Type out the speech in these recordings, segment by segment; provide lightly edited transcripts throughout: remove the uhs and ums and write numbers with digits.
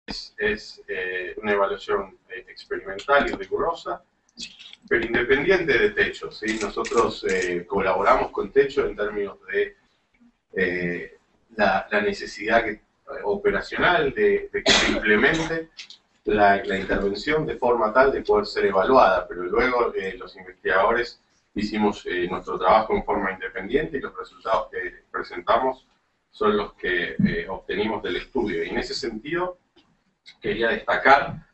es una evaluación experimental y rigurosa, pero independiente de Techo, ¿sí? Nosotros colaboramos con Techo en términos de la necesidad operacional de que se implemente la intervención de forma tal de poder ser evaluada, pero luego los investigadores hicimos nuestro trabajo en forma independiente y los resultados que presentamos son los que obtenimos del estudio. Y en ese sentido quería destacar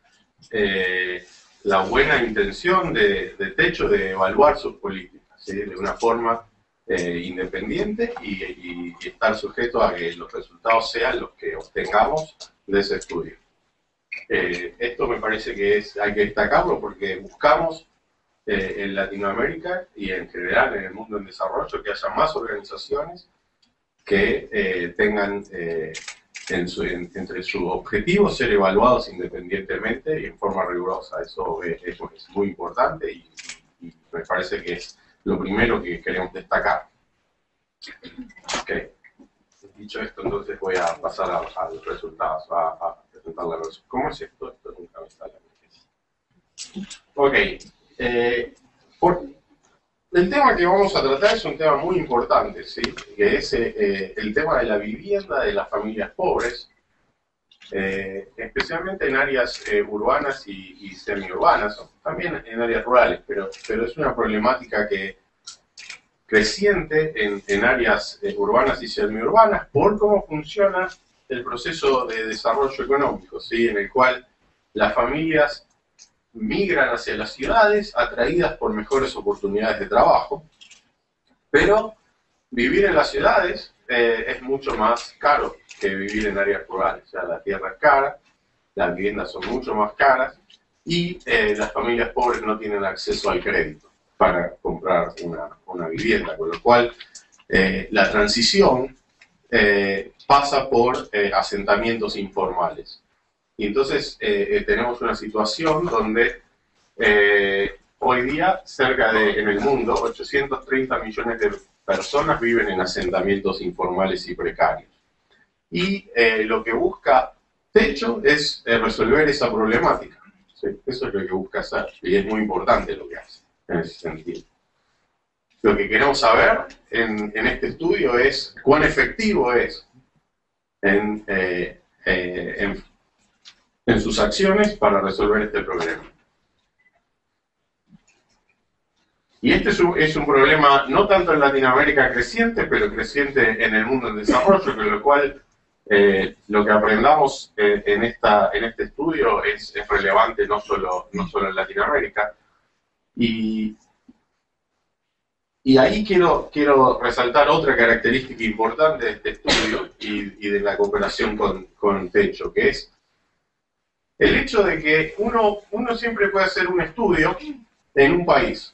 la buena intención de Techo de evaluar sus políticas, ¿sí? De una forma independiente y estar sujeto a que los resultados sean los que obtengamos de ese estudio. Esto me parece que hay que destacarlo porque buscamos en Latinoamérica y en general en el mundo en desarrollo que haya más organizaciones que tengan entre sus objetivos ser evaluados independientemente y en forma rigurosa. Eso es muy importante y me parece que es lo primero que queremos destacar. Okay. Dicho esto, entonces voy a pasar a los resultados, a presentar la resolución. ¿Cómo es esto? Esto nunca me sale. Ok. El tema que vamos a tratar es un tema muy importante, ¿sí? Que es el tema de la vivienda de las familias pobres, especialmente en áreas urbanas y semiurbanas, también en áreas rurales, pero es una problemática creciente en áreas urbanas y semiurbanas por cómo funciona el proceso de desarrollo económico, ¿sí? En el cual las familias migran hacia las ciudades atraídas por mejores oportunidades de trabajo, pero vivir en las ciudades es mucho más caro que vivir en áreas rurales. O sea, la tierra es cara, las viviendas son mucho más caras y las familias pobres no tienen acceso al crédito para comprar una vivienda, con lo cual la transición pasa por asentamientos informales. Y entonces tenemos una situación donde hoy día en el mundo 830 millones de personas viven en asentamientos informales y precarios. Y lo que busca Techo es resolver esa problemática, ¿sí? Eso es lo que busca hacer y es muy importante lo que hace en ese sentido. Lo que queremos saber en este estudio es cuán efectivo es en sus acciones para resolver este problema. Y este es un problema no tanto en Latinoamérica creciente, pero creciente en el mundo en desarrollo, con lo cual lo que aprendamos en este estudio es relevante no solo en Latinoamérica. Y ahí quiero resaltar otra característica importante de este estudio y de la cooperación con Techo, que es el hecho de que uno siempre puede hacer un estudio en un país,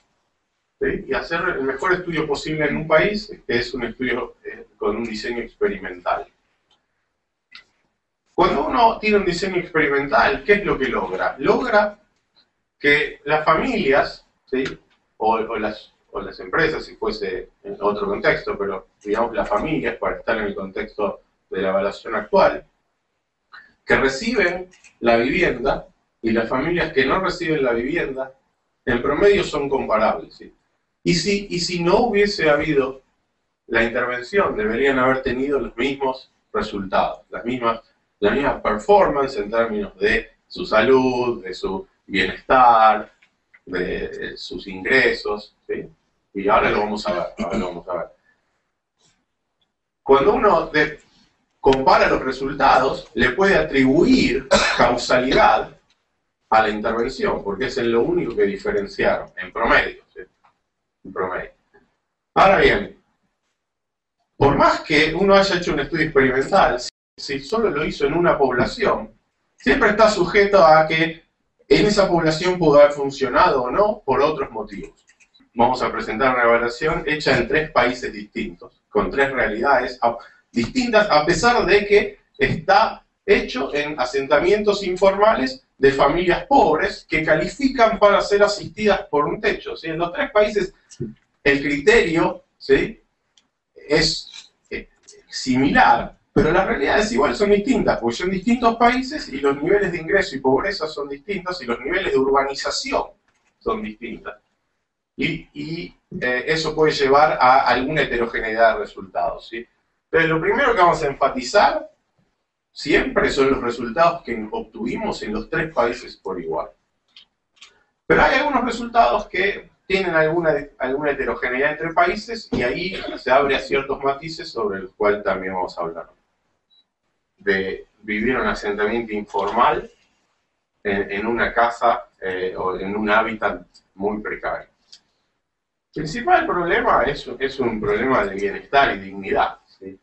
¿sí? Y hacer el mejor estudio posible en un país, que es un estudio con un diseño experimental. Cuando uno tiene un diseño experimental, ¿qué es lo que logra? Logra que las familias, ¿sí? o las empresas, si fuese en otro contexto, pero digamos las familias, para estar en el contexto de la evaluación actual, que reciben la vivienda y las familias que no reciben la vivienda, en promedio son comparables, ¿sí? Y si no hubiese habido la intervención, deberían haber tenido los mismos resultados, la misma performance en términos de su salud, de su bienestar, de sus ingresos, ¿sí? Y ahora lo vamos a ver. Cuando uno compara los resultados, le puede atribuir causalidad a la intervención, porque es lo único que diferenciaron, en promedio, ¿sí? En promedio. Ahora bien, por más que uno haya hecho un estudio experimental, si solo lo hizo en una población, siempre está sujeto a que en esa población pudo haber funcionado o no por otros motivos. Vamos a presentar una evaluación hecha en 3 países distintos, con 3 realidades distintas, a pesar de que está hecho en asentamientos informales de familias pobres que califican para ser asistidas por un techo, ¿sí? En los 3 países el criterio, ¿sí?, es similar, Pero las realidades igual son distintas, porque son distintos países y los niveles de ingreso y pobreza son distintos y los niveles de urbanización son distintos. Y eso puede llevar a alguna heterogeneidad de resultados, ¿sí? Pero lo primero que vamos a enfatizar siempre son los resultados que obtuvimos en los tres países por igual. Pero hay algunos resultados que tienen alguna heterogeneidad entre países y ahí se abre a ciertos matices sobre los cuales también vamos a hablar. De vivir un asentamiento informal en una casa o en un hábitat muy precario. El principal problema es un problema de bienestar y dignidad, ¿sí?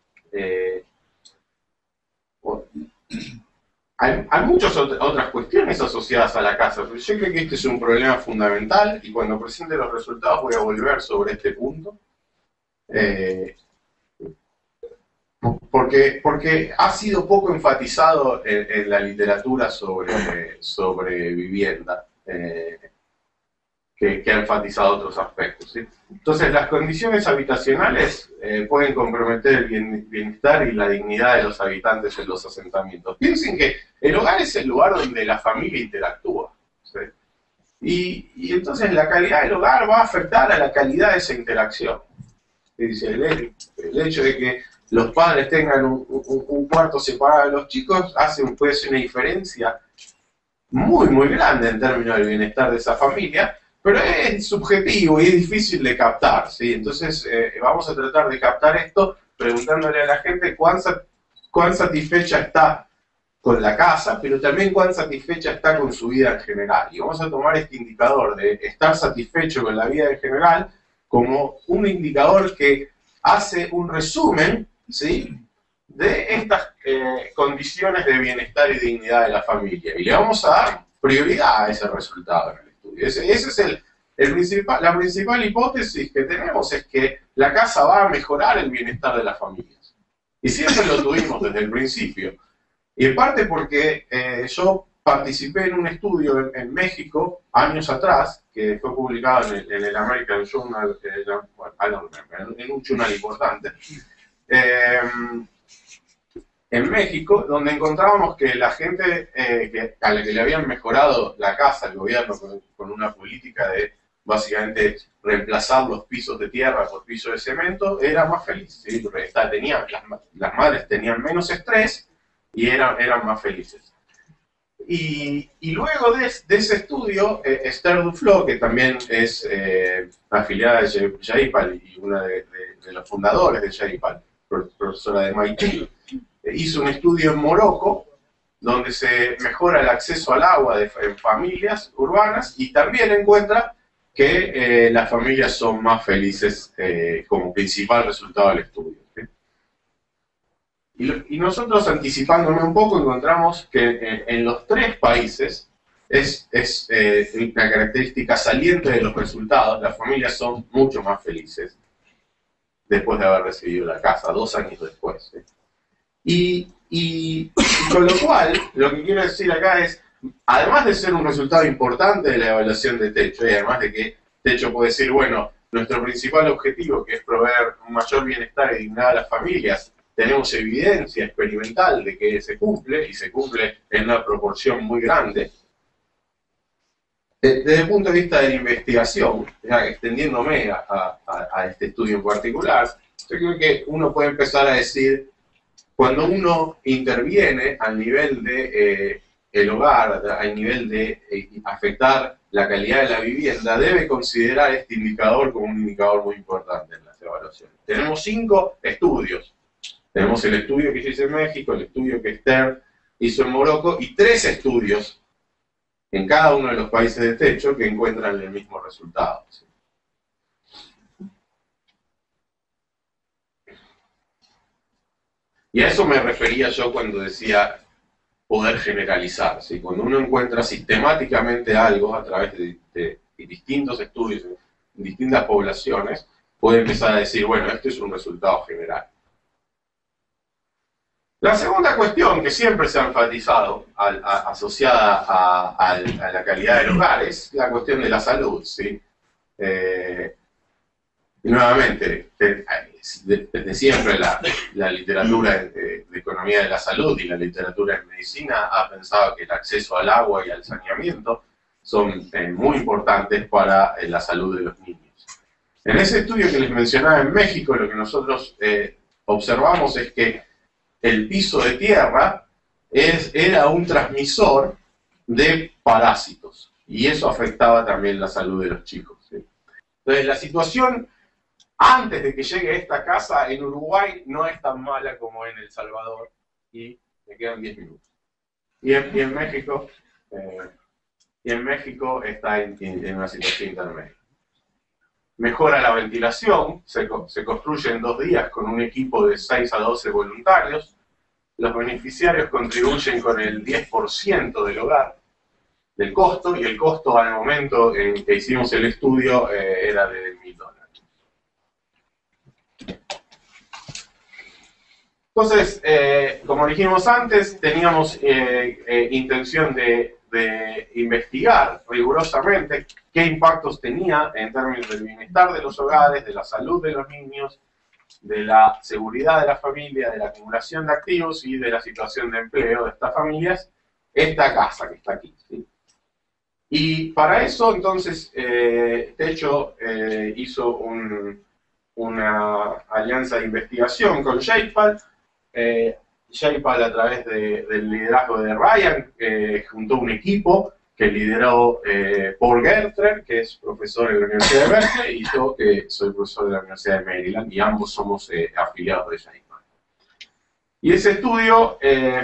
Hay muchas otras cuestiones asociadas a la casa, pero yo creo que este es un problema fundamental y cuando presente los resultados voy a volver sobre este punto. Porque ha sido poco enfatizado en la literatura sobre vivienda, que ha enfatizado otros aspectos, ¿sí? Entonces, las condiciones habitacionales pueden comprometer el bienestar y la dignidad de los habitantes en los asentamientos. Piensen que el hogar es el lugar donde la familia interactúa, ¿sí? Y entonces la calidad del hogar va a afectar a la calidad de esa interacción. Dice, el hecho de que los padres tengan un cuarto separado de los chicos puede ser una diferencia muy, muy grande en términos del bienestar de esa familia, pero es subjetivo y es difícil de captar, ¿sí? Entonces vamos a tratar de captar esto preguntándole a la gente cuán satisfecha está con la casa, pero también cuán satisfecha está con su vida en general. Y vamos a tomar este indicador de estar satisfecho con la vida en general como un indicador que hace un resumen, ¿sí?, de estas condiciones de bienestar y dignidad de la familia. Y le vamos a dar prioridad a ese resultado en el estudio. Ese es la principal hipótesis que tenemos, es que la casa va a mejorar el bienestar de las familias. Y siempre lo tuvimos desde el principio. Y en parte porque yo participé en un estudio en México años atrás, que fue publicado en el American Journal, en un journal importante, en México, donde encontrábamos que la gente a la que le habían mejorado la casa, el gobierno, con una política de básicamente reemplazar los pisos de tierra por pisos de cemento, era más feliz, ¿sí? Las madres tenían menos estrés y eran más felices. Y luego de ese estudio, Esther Duflo, que también es afiliada de JPAL y una de los fundadores de JPAL, profesora de MIT, hizo un estudio en Morocco donde se mejora el acceso al agua en familias urbanas y también encuentra que las familias son más felices como principal resultado del estudio, ¿sí? Y nosotros, anticipándome un poco, encontramos que en los tres países es una característica saliente de los resultados: las familias son mucho más felices después de haber recibido la casa, 2 años después, ¿sí? Y con lo cual, lo que quiero decir acá es, además de ser un resultado importante de la evaluación de Techo, y además de que Techo puede decir, bueno, nuestro principal objetivo, que es proveer un mayor bienestar y dignidad a las familias, tenemos evidencia experimental de que se cumple, y se cumple en una proporción muy grande. Desde el punto de vista de la investigación, ya extendiéndome a este estudio en particular, yo creo que uno puede empezar a decir, cuando uno interviene al nivel de el hogar, al nivel de afectar la calidad de la vivienda, debe considerar este indicador como un indicador muy importante en las evaluaciones. Tenemos 5 estudios. Tenemos el estudio que hice en México, el estudio que Esther hizo en Morocco, y 3 estudios en cada uno de los países de Techo que encuentran el mismo resultado, ¿sí? Y a eso me refería yo cuando decía poder generalizar, ¿sí? Cuando uno encuentra sistemáticamente algo a través de distintos estudios en distintas poblaciones, puede empezar a decir, bueno, este es un resultado general. La segunda cuestión que siempre se ha enfatizado asociada a la calidad del hogar es la cuestión de la salud, ¿sí? Y nuevamente, desde siempre la literatura de economía de la salud y la literatura en medicina ha pensado que el acceso al agua y al saneamiento son muy importantes para la salud de los niños. En ese estudio que les mencionaba en México, lo que nosotros observamos es que el piso de tierra era un transmisor de parásitos, y eso afectaba también la salud de los chicos, ¿sí? Entonces, la situación antes de que llegue a esta casa en Uruguay no es tan mala como en El Salvador, y me quedan 10 minutos. Y en México está en una situación intermedia. Mejora la ventilación, se construye en 2 días con un equipo de 6 a 12 voluntarios. Los beneficiarios contribuyen con el 10% del hogar, del costo, y el costo al momento en que hicimos el estudio era de $1.000. Entonces, como dijimos antes, teníamos intención de investigar rigurosamente qué impactos tenía en términos del bienestar de los hogares, de la salud de los niños, de la seguridad de la familia, de la acumulación de activos y de la situación de empleo de estas familias, esta casa que está aquí, ¿sí? Y para eso, entonces, Techo hizo una alianza de investigación con JPAL. JPAL, a través del liderazgo de Ryan, juntó un equipo que lideró Paul Gertler, que es profesor en la Universidad de Berkeley, y yo, que soy profesor de la Universidad de Maryland, y ambos somos afiliados de JPAL. Y ese estudio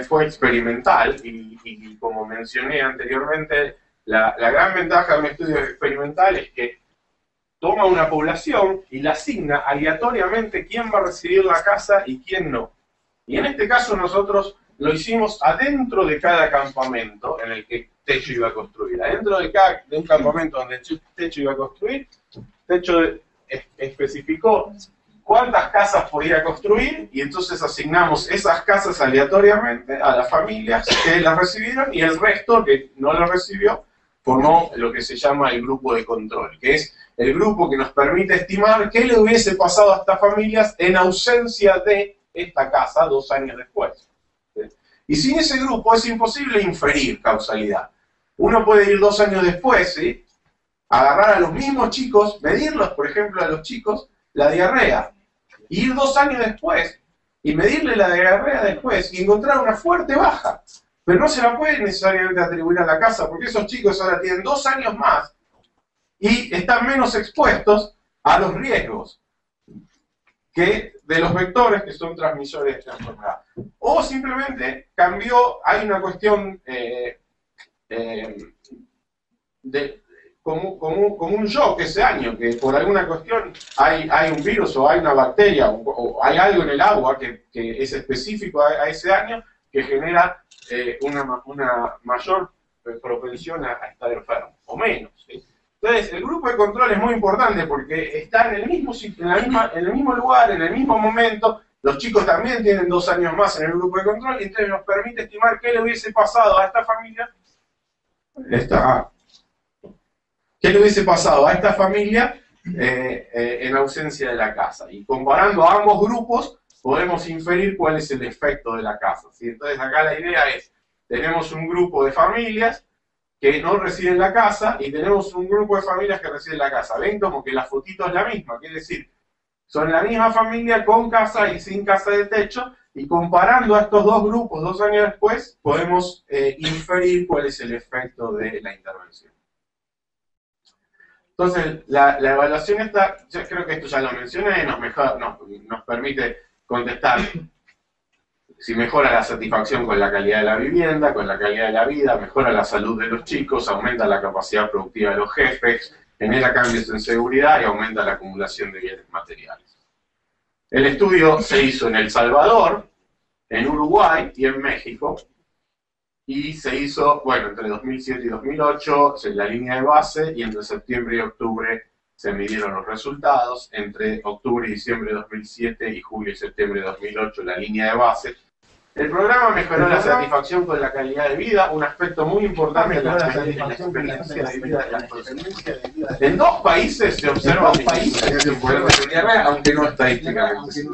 fue experimental, y como mencioné anteriormente, la gran ventaja de un estudio experimental es que toma una población y la asigna aleatoriamente quién va a recibir la casa y quién no. Y en este caso nosotros lo hicimos adentro de cada campamento en el que Techo iba a construir. Adentro de un campamento donde Techo iba a construir, Techo especificó cuántas casas podía construir, y entonces asignamos esas casas aleatoriamente a las familias que las recibieron, y el resto que no las recibió formó lo que se llama el grupo de control, que es el grupo que nos permite estimar qué le hubiese pasado a estas familias en ausencia de esta casa 2 años después. Y sin ese grupo es imposible inferir causalidad. Uno puede ir 2 años después, ¿sí?, agarrar a los mismos chicos, medirlos, por ejemplo, a los chicos, la diarrea, y ir 2 años después y medirle la diarrea después y encontrar una fuerte baja. Pero no se la puede necesariamente atribuir a la casa, porque esos chicos ahora tienen 2 años más y están menos expuestos a los riesgos que de los vectores que son transmisores de la enfermedad. O simplemente cambió, hay una cuestión como un shock ese año, que por alguna cuestión hay un virus o hay una bacteria o hay algo en el agua que es específico a ese año, que genera una mayor propensión a estar enfermo, o menos, ¿sí? Entonces, el grupo de control es muy importante porque está en el mismo sitio, en el mismo lugar, en el mismo momento. Los chicos también tienen 2 años más en el grupo de control, y entonces nos permite estimar qué le hubiese pasado a esta familia. ¿Qué le hubiese pasado a esta familia en ausencia de la casa? Y comparando a ambos grupos, podemos inferir cuál es el efecto de la casa, ¿sí? Entonces, acá la idea es, tenemos un grupo de familias que no reciben la casa, y tenemos un grupo de familias que reciben la casa. Ven como que la fotito es la misma, quiere decir, son la misma familia con casa y sin casa de techo, y comparando a estos 2 grupos 2 años después, podemos inferir cuál es el efecto de la intervención. Entonces, la evaluación está, yo creo que esto ya lo mencioné, nos permite contestar si mejora la satisfacción con la calidad de la vivienda, con la calidad de la vida, mejora la salud de los chicos, aumenta la capacidad productiva de los jefes, genera cambios en seguridad y aumenta la acumulación de bienes materiales. El estudio se hizo en El Salvador, en Uruguay y en México, y se hizo, bueno, entre 2007 y 2008, en la línea de base, y entre septiembre y octubre se midieron los resultados. Entre octubre y diciembre de 2007 y julio y septiembre de 2008, la línea de base. El programa mejoró la satisfacción con la calidad de vida, un aspecto muy importante en la experiencia de vida de las personas. En 2 países se observa disminución del poder de tierra, aunque no estadísticamente.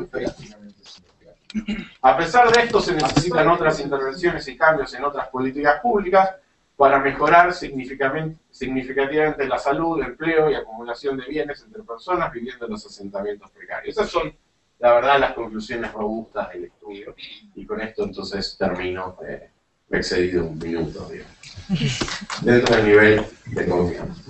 A pesar de esto, se necesitan otras intervenciones y cambios en otras políticas públicas para mejorar significativamente la salud, empleo y acumulación de bienes entre personas viviendo en los asentamientos precarios. Esas son, la verdad, las conclusiones robustas del estudio. Y con esto entonces termino, me he excedido 1 minuto, digamos, dentro del nivel de confianza.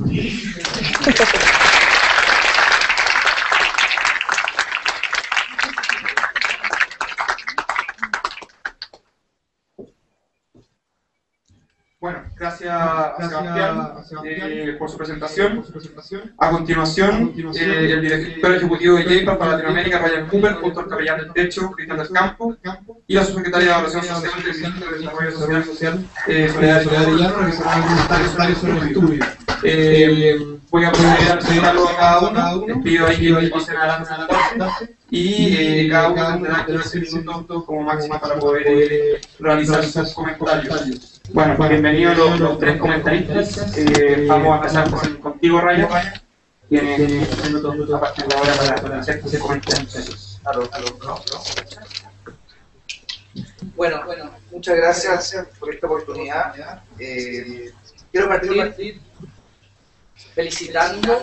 Bueno, gracias a Sebastián por su presentación. A continuación, el director ejecutivo de JPAL para Latinoamérica, Ryan Cooper, junto al capellán del techo, Cristian del Campo, y la subsecretaria de Evaluación Social del Ministerio de Desarrollo Social, Soledad Arellano, realizará algunos comentarios sobre el estudio. Voy a proceder a presentarlo a cada uno, les pido ahí que pasen adelante a sentarse, y cada uno tendrá 15 minutos como máximo para poder realizar sus comentarios. Bueno, pues bienvenidos los 3 comentaristas. Vamos a empezar contigo, Ryan. Tienes minutos a partir de ahora para hacer ese comentario. Bueno, muchas gracias por esta oportunidad. Quiero partir felicitando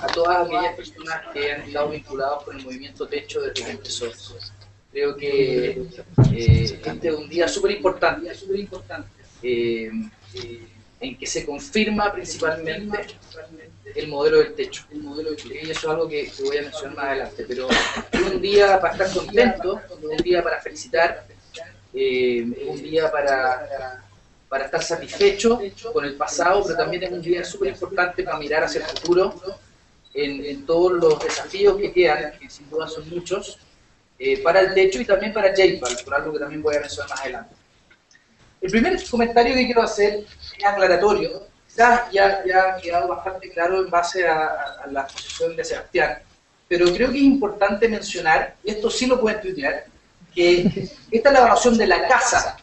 a todas aquellas personas que han estado vinculadas con el movimiento Techo desde que empezó. Creo que este es un día súper importante en que se confirma principalmente el modelo del techo. Y eso es algo que voy a mencionar más adelante. Pero es un día para estar contento, un día para felicitar, un día para estar satisfecho con el pasado, pero también es un día súper importante para mirar hacia el futuro en todos los desafíos que quedan, que sin duda son muchos, para el techo y también para JPAL, por algo que también voy a mencionar más adelante. El primer comentario que quiero hacer es aclaratorio. Quizás ya ha quedado bastante claro en base a la exposición de Sebastián, pero creo que es importante mencionar, y esto sí lo pueden tuitear, que esta es la evaluación de la casa.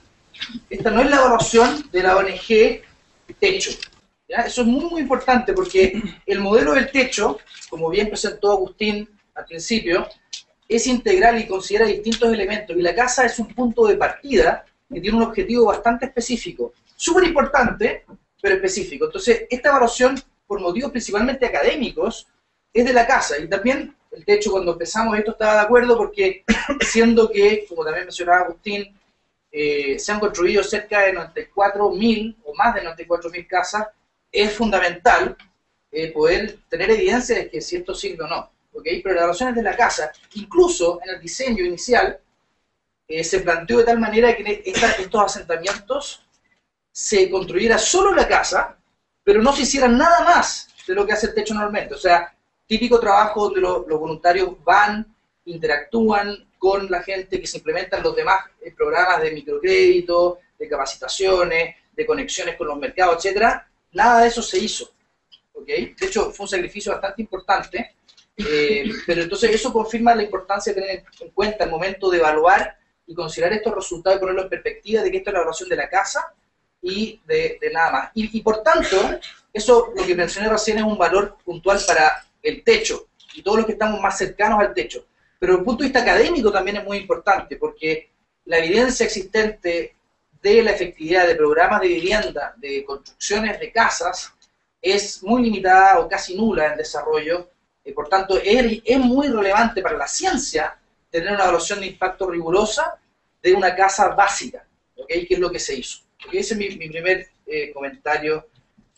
Esta no es la evaluación de la ONG Techo. ¿Ya? Eso es muy importante porque el modelo del techo, como bien presentó Agustín al principio, es integral y considera distintos elementos, y la casa es un punto de partida que tiene un objetivo bastante específico, súper importante, pero específico. Entonces, esta evaluación, por motivos principalmente académicos, es de la casa, y también el techo, cuando empezamos esto estaba de acuerdo, porque siendo que, como también mencionaba Agustín, se han construido cerca de 94.000 o más de 94.000 casas, es fundamental poder tener evidencia de que si esto sirve o no. ¿Okay? Pero la evaluación es de la casa. Incluso en el diseño inicial se planteó de tal manera que estos asentamientos se construyera solo la casa, pero no se hiciera nada más de lo que hace el techo normalmente. O sea, típico trabajo donde los voluntarios van, interactúan con la gente, que se implementan los demás programas de microcrédito, de capacitaciones, de conexiones con los mercados, etcétera. Nada de eso se hizo. ¿Okay? De hecho, fue un sacrificio bastante importante, pero entonces eso confirma la importancia de tener en cuenta el momento de evaluar y considerar estos resultados y ponerlo en perspectiva de que esto es la evaluación de la casa y de nada más. Y por tanto, eso, lo que mencioné recién, es un valor puntual para el techo y todos los que estamos más cercanos al techo. Pero desde el punto de vista académico también es muy importante, porque la evidencia existente de la efectividad de programas de vivienda, de construcciones de casas, es muy limitada o casi nula en desarrollo. Por tanto, es muy relevante para la ciencia tener una evaluación de impacto rigurosa de una casa básica, ¿okay? Que es lo que se hizo. ¿Okay? Ese es mi primer comentario,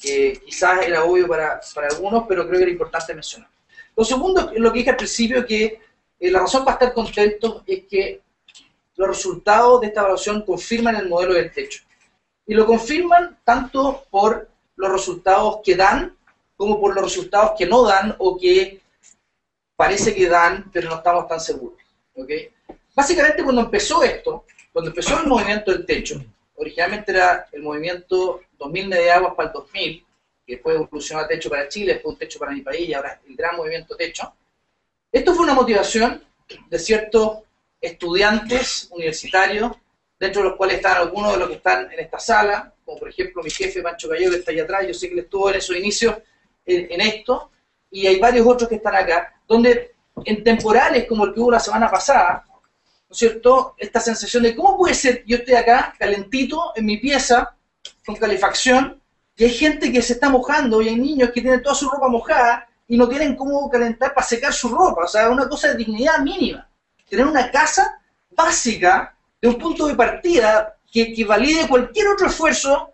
que quizás era obvio para algunos, pero creo que era importante mencionar. Lo segundo, lo que dije al principio, que la razón para estar contentos es que los resultados de esta evaluación confirman el modelo del techo. Y lo confirman tanto por los resultados que dan, como por los resultados que no dan, o que parece que dan, pero no estamos tan seguros. ¿Okay? Básicamente, cuando empezó esto, cuando empezó el movimiento del techo, originalmente era el movimiento 2000 Mediaguas para el 2000, que después evolucionó a Techo para Chile, después un Techo para mi país, y ahora el gran movimiento Techo. Esto fue una motivación de ciertos estudiantes universitarios, dentro de los cuales están algunos de los que están en esta sala, como por ejemplo mi jefe Pancho Gallego, que está allá atrás. Yo sé que él estuvo en esos inicios en esto, y hay varios otros que están acá, donde en temporales como el que hubo la semana pasada, ¿no es cierto?, esta sensación de cómo puede ser que yo esté acá calentito en mi pieza con calefacción y hay gente que se está mojando y hay niños que tienen toda su ropa mojada y no tienen cómo calentar para secar su ropa. O sea, una cosa de dignidad mínima. Tener una casa básica de un punto de partida que valide cualquier otro esfuerzo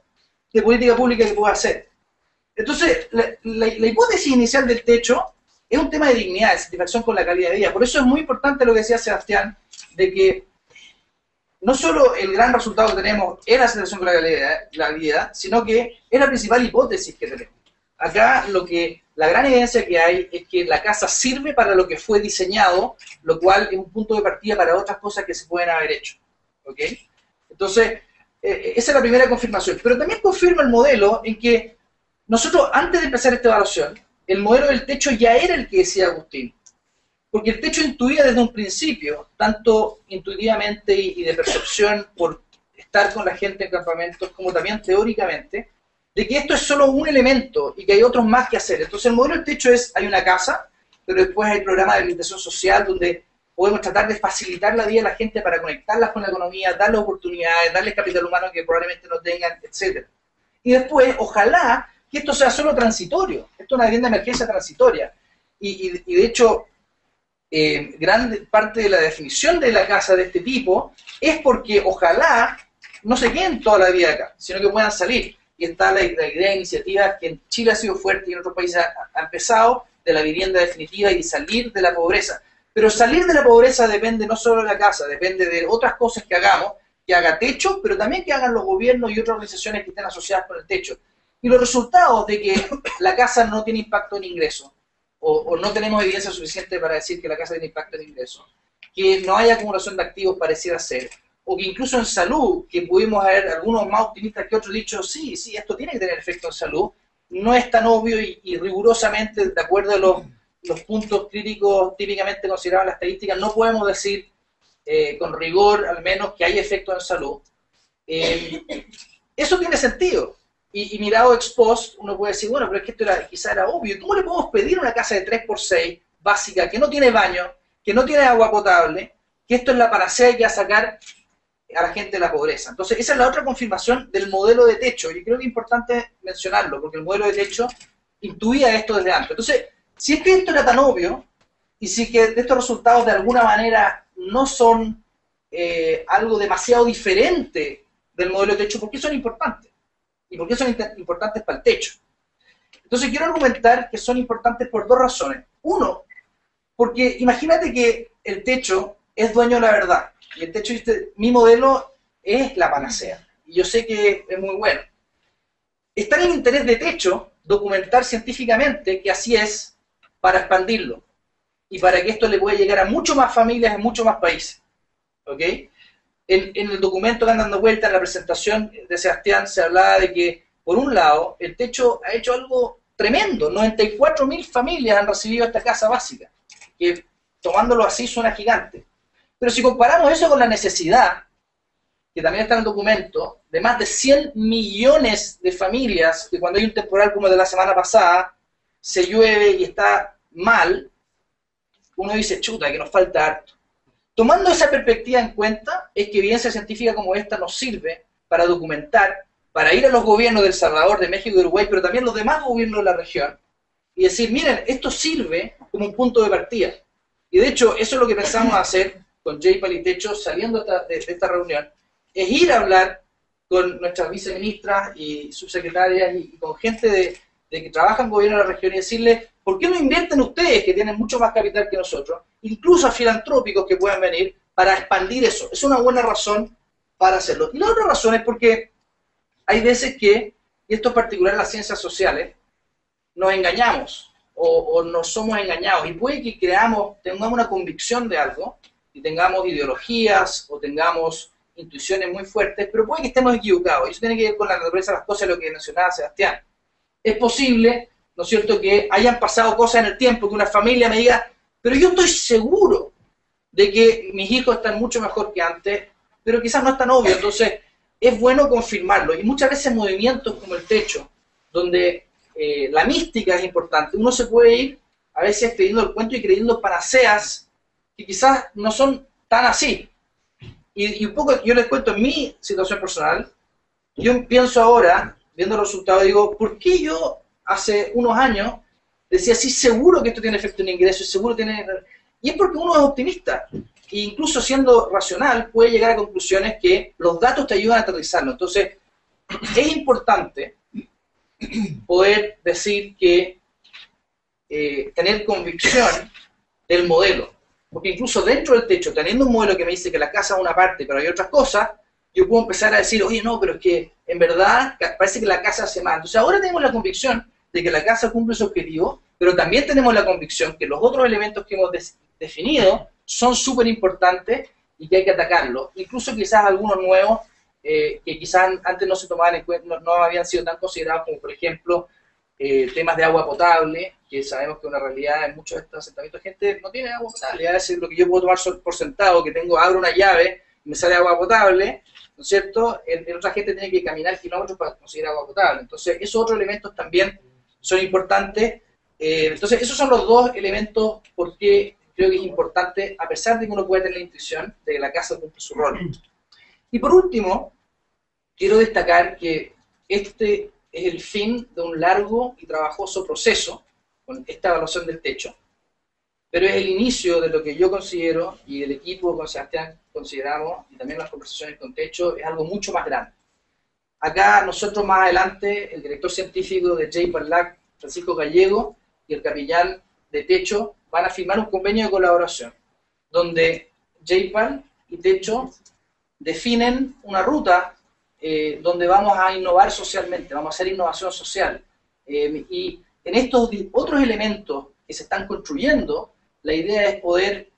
de política pública que pueda hacer. Entonces, la hipótesis inicial del techo es un tema de dignidad, de satisfacción con la calidad de vida. Por eso es muy importante lo que decía Sebastián, de que no solo el gran resultado que tenemos es la satisfacción con la vida, sino que es la principal hipótesis que tenemos. Acá la gran evidencia que hay es que la casa sirve para lo que fue diseñado, lo cual es un punto de partida para otras cosas que se pueden haber hecho. ¿Ok? Entonces, esa es la primera confirmación. Pero también confirma el modelo en que nosotros, antes de empezar esta evaluación, el modelo del techo ya era el que decía Agustín. Porque el techo intuía desde un principio, tanto intuitivamente y de percepción por estar con la gente en campamentos, como también teóricamente, de que esto es solo un elemento y que hay otros más que hacer. Entonces el modelo del techo hay una casa, pero después hay programas de habilitación social donde podemos tratar de facilitar la vida de la gente para conectarlas con la economía, darles oportunidades, darles capital humano que probablemente no tengan, etc. Y después, ojalá que esto sea solo transitorio. Esto es una vivienda de emergencia transitoria. Y de hecho, gran parte de la definición de la casa de este tipo es porque ojalá no se queden toda la vida acá, sino que puedan salir. Y está la idea de iniciativas que en Chile ha sido fuerte y en otros países ha empezado, de la vivienda definitiva y de salir de la pobreza. Pero salir de la pobreza depende no solo de la casa, depende de otras cosas que hagamos, que haga techo, pero también que hagan los gobiernos y otras organizaciones que estén asociadas con el techo. Y los resultados de que la casa no tiene impacto en ingresos, o no tenemos evidencia suficiente para decir que la casa tiene impacto en ingresos, que no hay acumulación de activos pareciera ser, o que incluso en salud, que pudimos haber algunos más optimistas que otros dicho, sí, esto tiene que tener efecto en salud, no es tan obvio y rigurosamente, de acuerdo a los puntos críticos típicamente considerados en la estadística, no podemos decir con rigor al menos que hay efecto en salud. Eso tiene sentido. Y mirado ex post, uno puede decir, bueno, pero es que esto quizá era obvio. ¿Cómo le podemos pedir una casa de 3x6, básica, que no tiene baño, que no tiene agua potable, que esto es la panacea y que va a sacar a la gente de la pobreza? Entonces, esa es la otra confirmación del modelo de techo. Y creo que es importante mencionarlo, porque el modelo de techo intuía esto desde antes. Entonces, si es que esto era tan obvio, y si es que estos resultados de alguna manera no son algo demasiado diferente del modelo de techo, ¿por qué son importantes? ¿Y por qué son importantes para el techo? Entonces quiero argumentar que son importantes por dos razones. Uno, porque imagínate que el techo es dueño de la verdad. Y el techo dice, mi modelo es la panacea. Y yo sé que es muy bueno. Está en el interés de techo documentar científicamente que así es para expandirlo. Y para que esto le pueda llegar a muchas más familias en muchos más países. ¿Ok? En el documento que andan dando vuelta en la presentación de Sebastián se hablaba de que, por un lado, el techo ha hecho algo tremendo. 94.000 familias han recibido esta casa básica, que tomándolo así suena gigante. Pero si comparamos eso con la necesidad, que también está en el documento, de más de 100 millones de familias, que cuando hay un temporal como el de la semana pasada, se llueve y está mal, uno dice, chuta, que nos falta harto. Tomando esa perspectiva en cuenta, es que evidencia científica como esta nos sirve para documentar, para ir a los gobiernos de El Salvador, de México y de Uruguay, pero también los demás gobiernos de la región, y decir, miren, esto sirve como un punto de partida. Y de hecho, eso es lo que pensamos hacer con JPAL y Techo saliendo de esta reunión, es ir a hablar con nuestras viceministras y subsecretarias y con gente de que trabaja en gobierno de la región y decirles, ¿por qué no invierten ustedes, que tienen mucho más capital que nosotros, incluso a filantrópicos que puedan venir, para expandir eso? Es una buena razón para hacerlo. Y la otra razón es porque hay veces que, y esto es particular en las ciencias sociales, nos engañamos o nos somos engañados. Y puede que tengamos una convicción de algo, y tengamos ideologías o tengamos intuiciones muy fuertes, pero puede que estemos equivocados. Y eso tiene que ver con la naturaleza de las cosas, lo que mencionaba Sebastián. Es posible, ¿no es cierto?, que hayan pasado cosas en el tiempo, que una familia me diga, pero yo estoy seguro de que mis hijos están mucho mejor que antes, pero quizás no es tan obvio, entonces es bueno confirmarlo. Y muchas veces movimientos como el techo, donde la mística es importante, uno se puede ir a veces creyendo el cuento y creyendo panaceas que quizás no son tan así. Y un poco yo les cuento en mi situación personal, yo pienso ahora, viendo los resultados, digo, ¿por qué yo hace unos años decía, sí, seguro que esto tiene efecto en ingresos, seguro tiene... Y es porque uno es optimista. E incluso siendo racional, puede llegar a conclusiones que los datos te ayudan a aterrizarlo. Entonces, es importante poder decir que tener convicción del modelo. Porque incluso dentro del techo, teniendo un modelo que me dice que la casa es una parte, pero hay otras cosas, yo puedo empezar a decir, oye, no, pero es que en verdad parece que la casa hace más. Entonces ahora tenemos la convicción de que la casa cumple su objetivo, pero también tenemos la convicción que los otros elementos que hemos definido son súper importantes y que hay que atacarlos. Incluso quizás algunos nuevos que quizás antes no se tomaban en cuenta, no habían sido tan considerados, como por ejemplo temas de agua potable, que sabemos que una realidad en muchos de estos asentamientos gente no tiene agua potable. A veces lo que yo puedo tomar por sentado, que abro una llave y me sale agua potable, ¿no es cierto? En otra gente tiene que caminar kilómetros para conseguir agua potable. Entonces, esos otros elementos también son importantes. Entonces, esos son los dos elementos porque creo que es importante, a pesar de que uno puede tener la intuición de que la casa cumple su rol. Y por último, quiero destacar que este es el fin de un largo y trabajoso proceso con esta evaluación del techo, pero es el inicio de lo que yo considero, y el equipo con Sebastián consideramos, y también las conversaciones con techo, es algo mucho más grande. Acá nosotros más adelante, el director científico de JPAL, Francisco Gallego, y el capellán de techo van a firmar un convenio de colaboración, donde JPAL y techo definen una ruta donde vamos a innovar socialmente, vamos a hacer innovación social. Y en estos otros elementos que se están construyendo, la idea es poder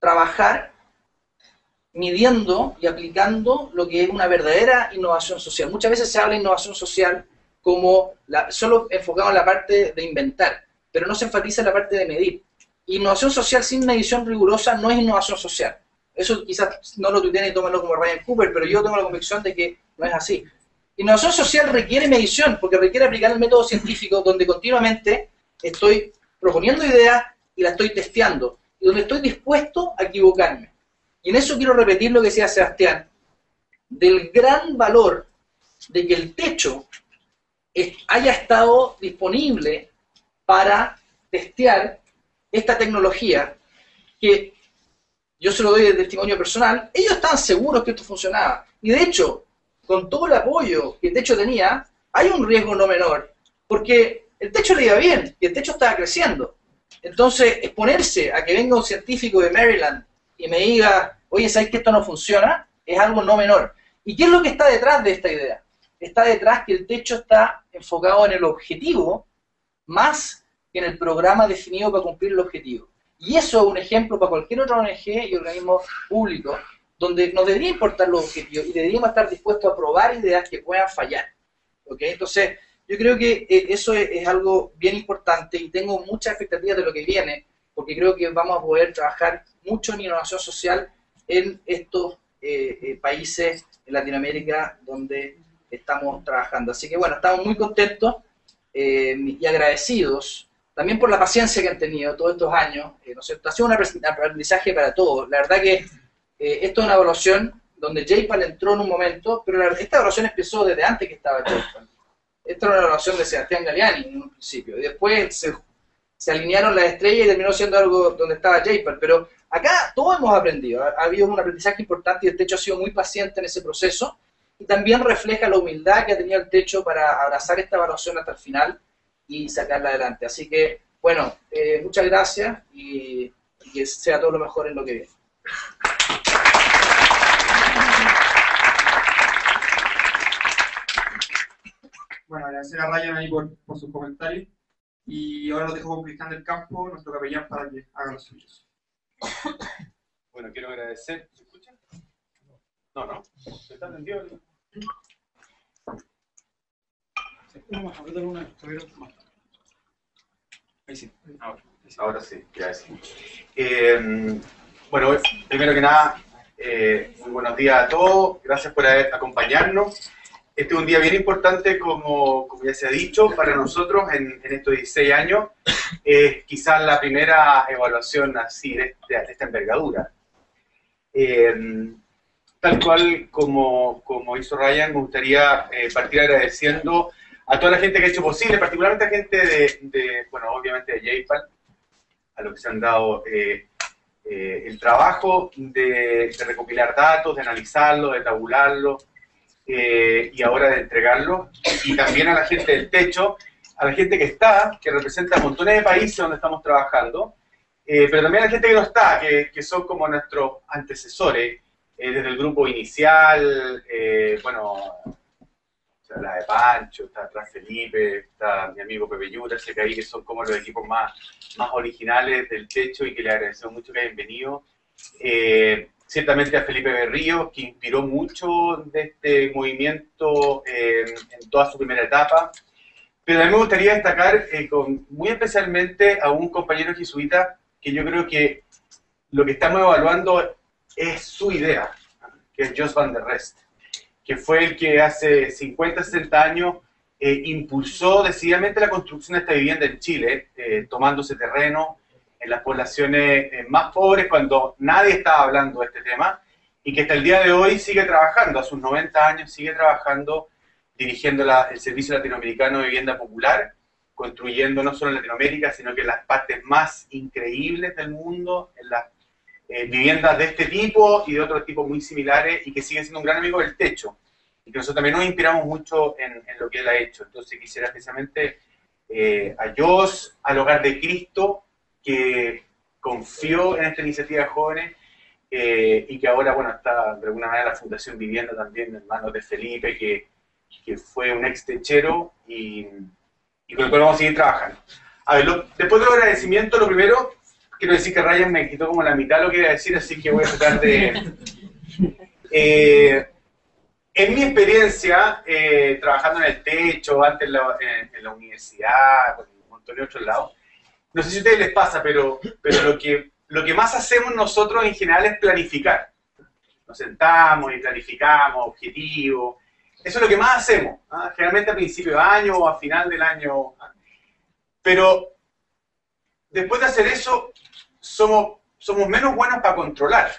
trabajar midiendo y aplicando lo que es una verdadera innovación social. Muchas veces se habla de innovación social como solo enfocado en la parte de inventar, pero no se enfatiza en la parte de medir. Innovación social sin medición rigurosa no es innovación social. Eso quizás no lo tuiteen y tómenlo como Ryan Cooper, pero yo tengo la convicción de que no es así. Innovación social requiere medición, porque requiere aplicar el método científico, donde continuamente estoy proponiendo ideas y las estoy testeando, y donde estoy dispuesto a equivocarme. Y en eso quiero repetir lo que decía Sebastián, del gran valor de que el techo haya estado disponible para testear esta tecnología, que yo se lo doy de testimonio personal. Ellos estaban seguros que esto funcionaba, y de hecho, con todo el apoyo que el techo tenía, hay un riesgo no menor, porque el techo le iba bien, y el techo estaba creciendo. Entonces, exponerse a que venga un científico de Maryland y me diga, oye, ¿sabes que esto no funciona? Es algo no menor. ¿Y qué es lo que está detrás de esta idea? Está detrás que el techo está enfocado en el objetivo más que en el programa definido para cumplir el objetivo. Y eso es un ejemplo para cualquier otra ONG y organismo público, donde nos debería importar los objetivos y deberíamos estar dispuestos a probar ideas que puedan fallar. ¿Okay? Entonces, yo creo que eso es algo bien importante, y tengo muchas expectativas de lo que viene, porque creo que vamos a poder trabajar mucho en innovación social en estos países en Latinoamérica donde estamos trabajando. Así que bueno, estamos muy contentos y agradecidos también por la paciencia que han tenido todos estos años, ¿no es cierto? Ha sido un aprendizaje para todos. La verdad que esto es una evaluación donde JPAL entró en un momento, pero esta evaluación empezó desde antes que estaba JPAL. Esta era una evaluación de Sebastián Galeani en un principio, y después se alinearon las estrellas y terminó siendo algo donde estaba JPAL, pero acá todos hemos aprendido, ha habido un aprendizaje importante y el techo ha sido muy paciente en ese proceso, y también refleja la humildad que ha tenido el techo para abrazar esta evaluación hasta el final y sacarla adelante. Así que, bueno, muchas gracias y que sea todo lo mejor en lo que viene. Bueno, agradecer a Ryan ahí por sus comentarios, y ahora lo dejo con Cristian del Campo, nuestro capellán, para que haga los suyos. Bueno, quiero agradecer. ¿Se escucha? No. ¿Se está entendido? Ahí sí, ahora sí, ya sí. Bueno, primero que nada, muy buenos días a todos, gracias por acompañarnos. Este es un día bien importante, como ya se ha dicho, para nosotros en estos 16 años. Es quizás la primera evaluación así de esta envergadura. Tal cual como hizo Ryan, me gustaría partir agradeciendo a toda la gente que ha hecho posible, particularmente a gente bueno, obviamente de JPAL, a los que se han dado el trabajo de recopilar datos, de analizarlos, de tabularlos, y ahora de entregarlos, y también a la gente del techo, a la gente que representa montones de países donde estamos trabajando, pero también a la gente que no está, que son como nuestros antecesores, desde el grupo inicial, bueno, la de Pancho, está atrás Felipe, está mi amigo Pepe Yura, sé que ahí que son como los equipos más originales del techo y que le agradecemos mucho que hayan venido. Ciertamente a Felipe Berrío, que inspiró mucho de este movimiento en toda su primera etapa. Pero a mí me gustaría destacar muy especialmente a un compañero jesuita que yo creo que lo que estamos evaluando es su idea, que es Jos van der Rest, que fue el que hace 50, 60 años impulsó decididamente la construcción de esta vivienda en Chile, tomándose terreno en las poblaciones más pobres cuando nadie estaba hablando de este tema, y que hasta el día de hoy sigue trabajando, a sus 90 años sigue trabajando, dirigiendo el Servicio Latinoamericano de Vivienda Popular, construyendo no solo en Latinoamérica, sino que en las partes más increíbles del mundo, en las viviendas de este tipo y de otros tipos muy similares, y que sigue siendo un gran amigo del techo, y que nosotros también nos inspiramos mucho en lo que él ha hecho. Entonces quisiera especialmente a Jos, al Hogar de Cristo, que confió en esta iniciativa de jóvenes, y que ahora, bueno, está de alguna manera la Fundación Vivienda también en manos de Felipe, que fue un ex techero y con el cual vamos a seguir trabajando. A ver, después del agradecimiento, lo primero, quiero decir que Ryan me quitó como la mitad de lo que iba a decir, así que voy a tratar de... en mi experiencia, trabajando en el techo, antes en la universidad, con un montón de otros lados, no sé si a ustedes les pasa, pero lo que más hacemos nosotros en general es planificar. Nos sentamos y planificamos objetivos. Eso es lo que más hacemos, ¿ah? Generalmente a principio de año o a final del año. Pero después de hacer eso, somos menos buenos para controlar,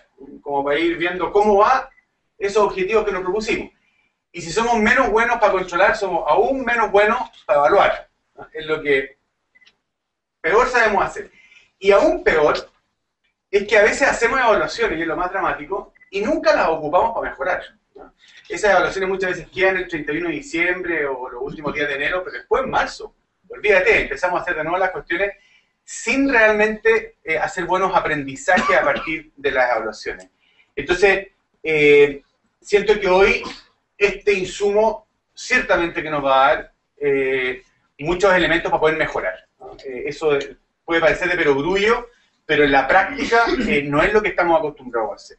como para ir viendo cómo va esos objetivos que nos propusimos. Y si somos menos buenos para controlar, somos aún menos buenos para evaluar. Es lo que peor sabemos hacer. Y aún peor es que a veces hacemos evaluaciones, y es lo más dramático, y nunca las ocupamos para mejorar. Esas evaluaciones muchas veces quedan el 31 de diciembre o los últimos días de enero, pero después en marzo, olvídate, empezamos a hacer de nuevo las cuestiones sin realmente hacer buenos aprendizajes a partir de las evaluaciones. Entonces, siento que hoy este insumo ciertamente que nos va a dar muchos elementos para poder mejorar. Eso puede parecer de perogrullo, pero en la práctica no es lo que estamos acostumbrados a hacer.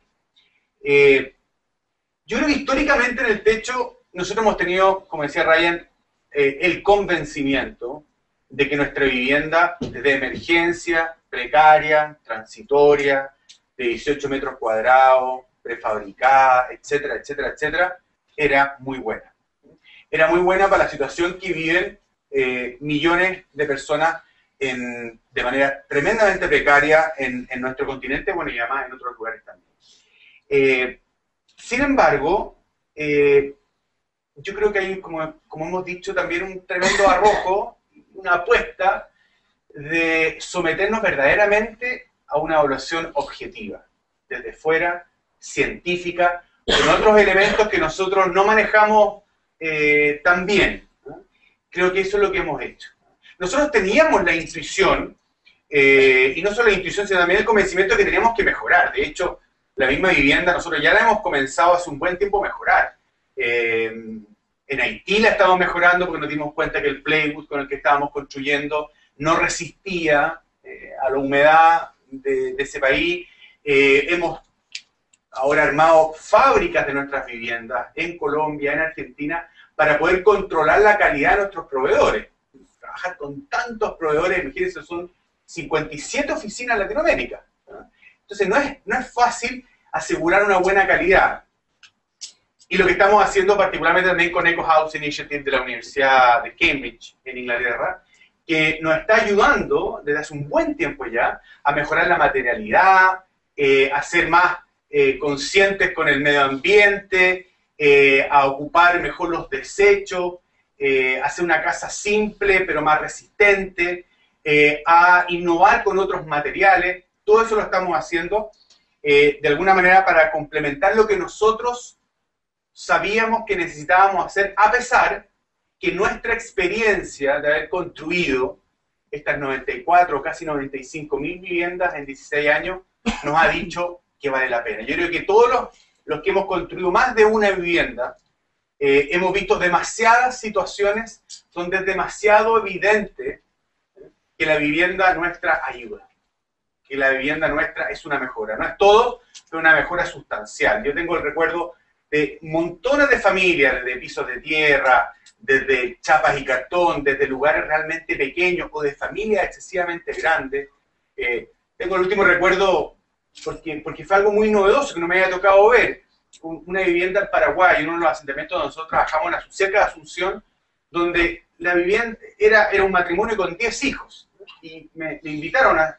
Yo creo que históricamente en el techo nosotros hemos tenido, como decía Ryan, el convencimiento de que nuestra vivienda de emergencia, precaria, transitoria, de 18 metros cuadrados, prefabricada, etcétera, etcétera, etcétera, era muy buena. Era muy buena para la situación que viven millones de personas de manera tremendamente precaria en nuestro continente, bueno, y además en otros lugares también. Sin embargo, yo creo que hay, como hemos dicho, también un tremendo arrojo, una apuesta de someternos verdaderamente a una evaluación objetiva, desde fuera, científica, con otros elementos que nosotros no manejamos tan bien, ¿no? Creo que eso es lo que hemos hecho. Nosotros teníamos la intuición, y no solo la intuición, sino también el convencimiento de que teníamos que mejorar. De hecho, la misma vivienda nosotros ya la hemos comenzado hace un buen tiempo a mejorar. En Haití la estamos mejorando porque nos dimos cuenta que el plywood con el que estábamos construyendo no resistía a la humedad de ese país. Hemos ahora armado fábricas de nuestras viviendas en Colombia, en Argentina, para poder controlar la calidad de nuestros proveedores. trabajar con tantos proveedores, imagínense, son 57 oficinas en Latinoamérica. Entonces no es fácil asegurar una buena calidad. Y lo que estamos haciendo particularmente también con Eco House Initiative de la Universidad de Cambridge, en Inglaterra, que nos está ayudando desde hace un buen tiempo ya a mejorar la materialidad, a ser más conscientes con el medio ambiente, a ocupar mejor los desechos, hacer una casa simple pero más resistente, a innovar con otros materiales. Todo eso lo estamos haciendo de alguna manera para complementar lo que nosotros sabíamos que necesitábamos hacer, a pesar que nuestra experiencia de haber construido estas 94, casi 95.000 viviendas en 16 años, nos ha dicho que vale la pena. Yo creo que todos los que hemos construido más de una vivienda, hemos visto demasiadas situaciones donde es demasiado evidente que la vivienda nuestra ayuda, que la vivienda nuestra es una mejora. No es todo, pero una mejora sustancial. Yo tengo el recuerdo de montones de familias, desde pisos de tierra, desde chapas y cartón, desde lugares realmente pequeños o de familias excesivamente grandes. Tengo el último recuerdo porque fue algo muy novedoso que no me había tocado ver. Una vivienda en Paraguay, uno de los asentamientos donde nosotros trabajamos cerca de Asunción, donde la vivienda era un matrimonio con 10 hijos. Y me invitaron a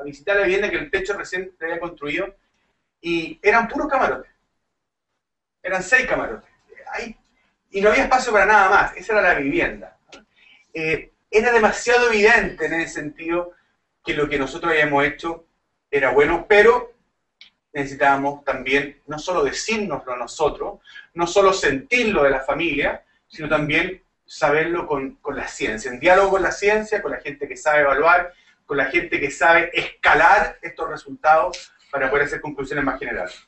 visitar la vivienda que el techo recién se había construido, y eran puros camarotes. Eran 6 camarotes. Y no había espacio para nada más. Esa era la vivienda. Era demasiado evidente en ese sentido que lo que nosotros habíamos hecho era bueno, pero necesitábamos también no solo decírnoslo a nosotros, no solo sentirlo de la familia, sino también saberlo con la ciencia, en diálogo con la ciencia, con la gente que sabe evaluar, con la gente que sabe escalar estos resultados para poder hacer conclusiones más generales.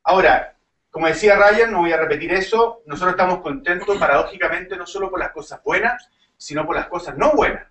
Ahora, como decía Ryan, no voy a repetir eso, nosotros estamos contentos paradójicamente no solo por las cosas buenas, sino por las cosas no buenas.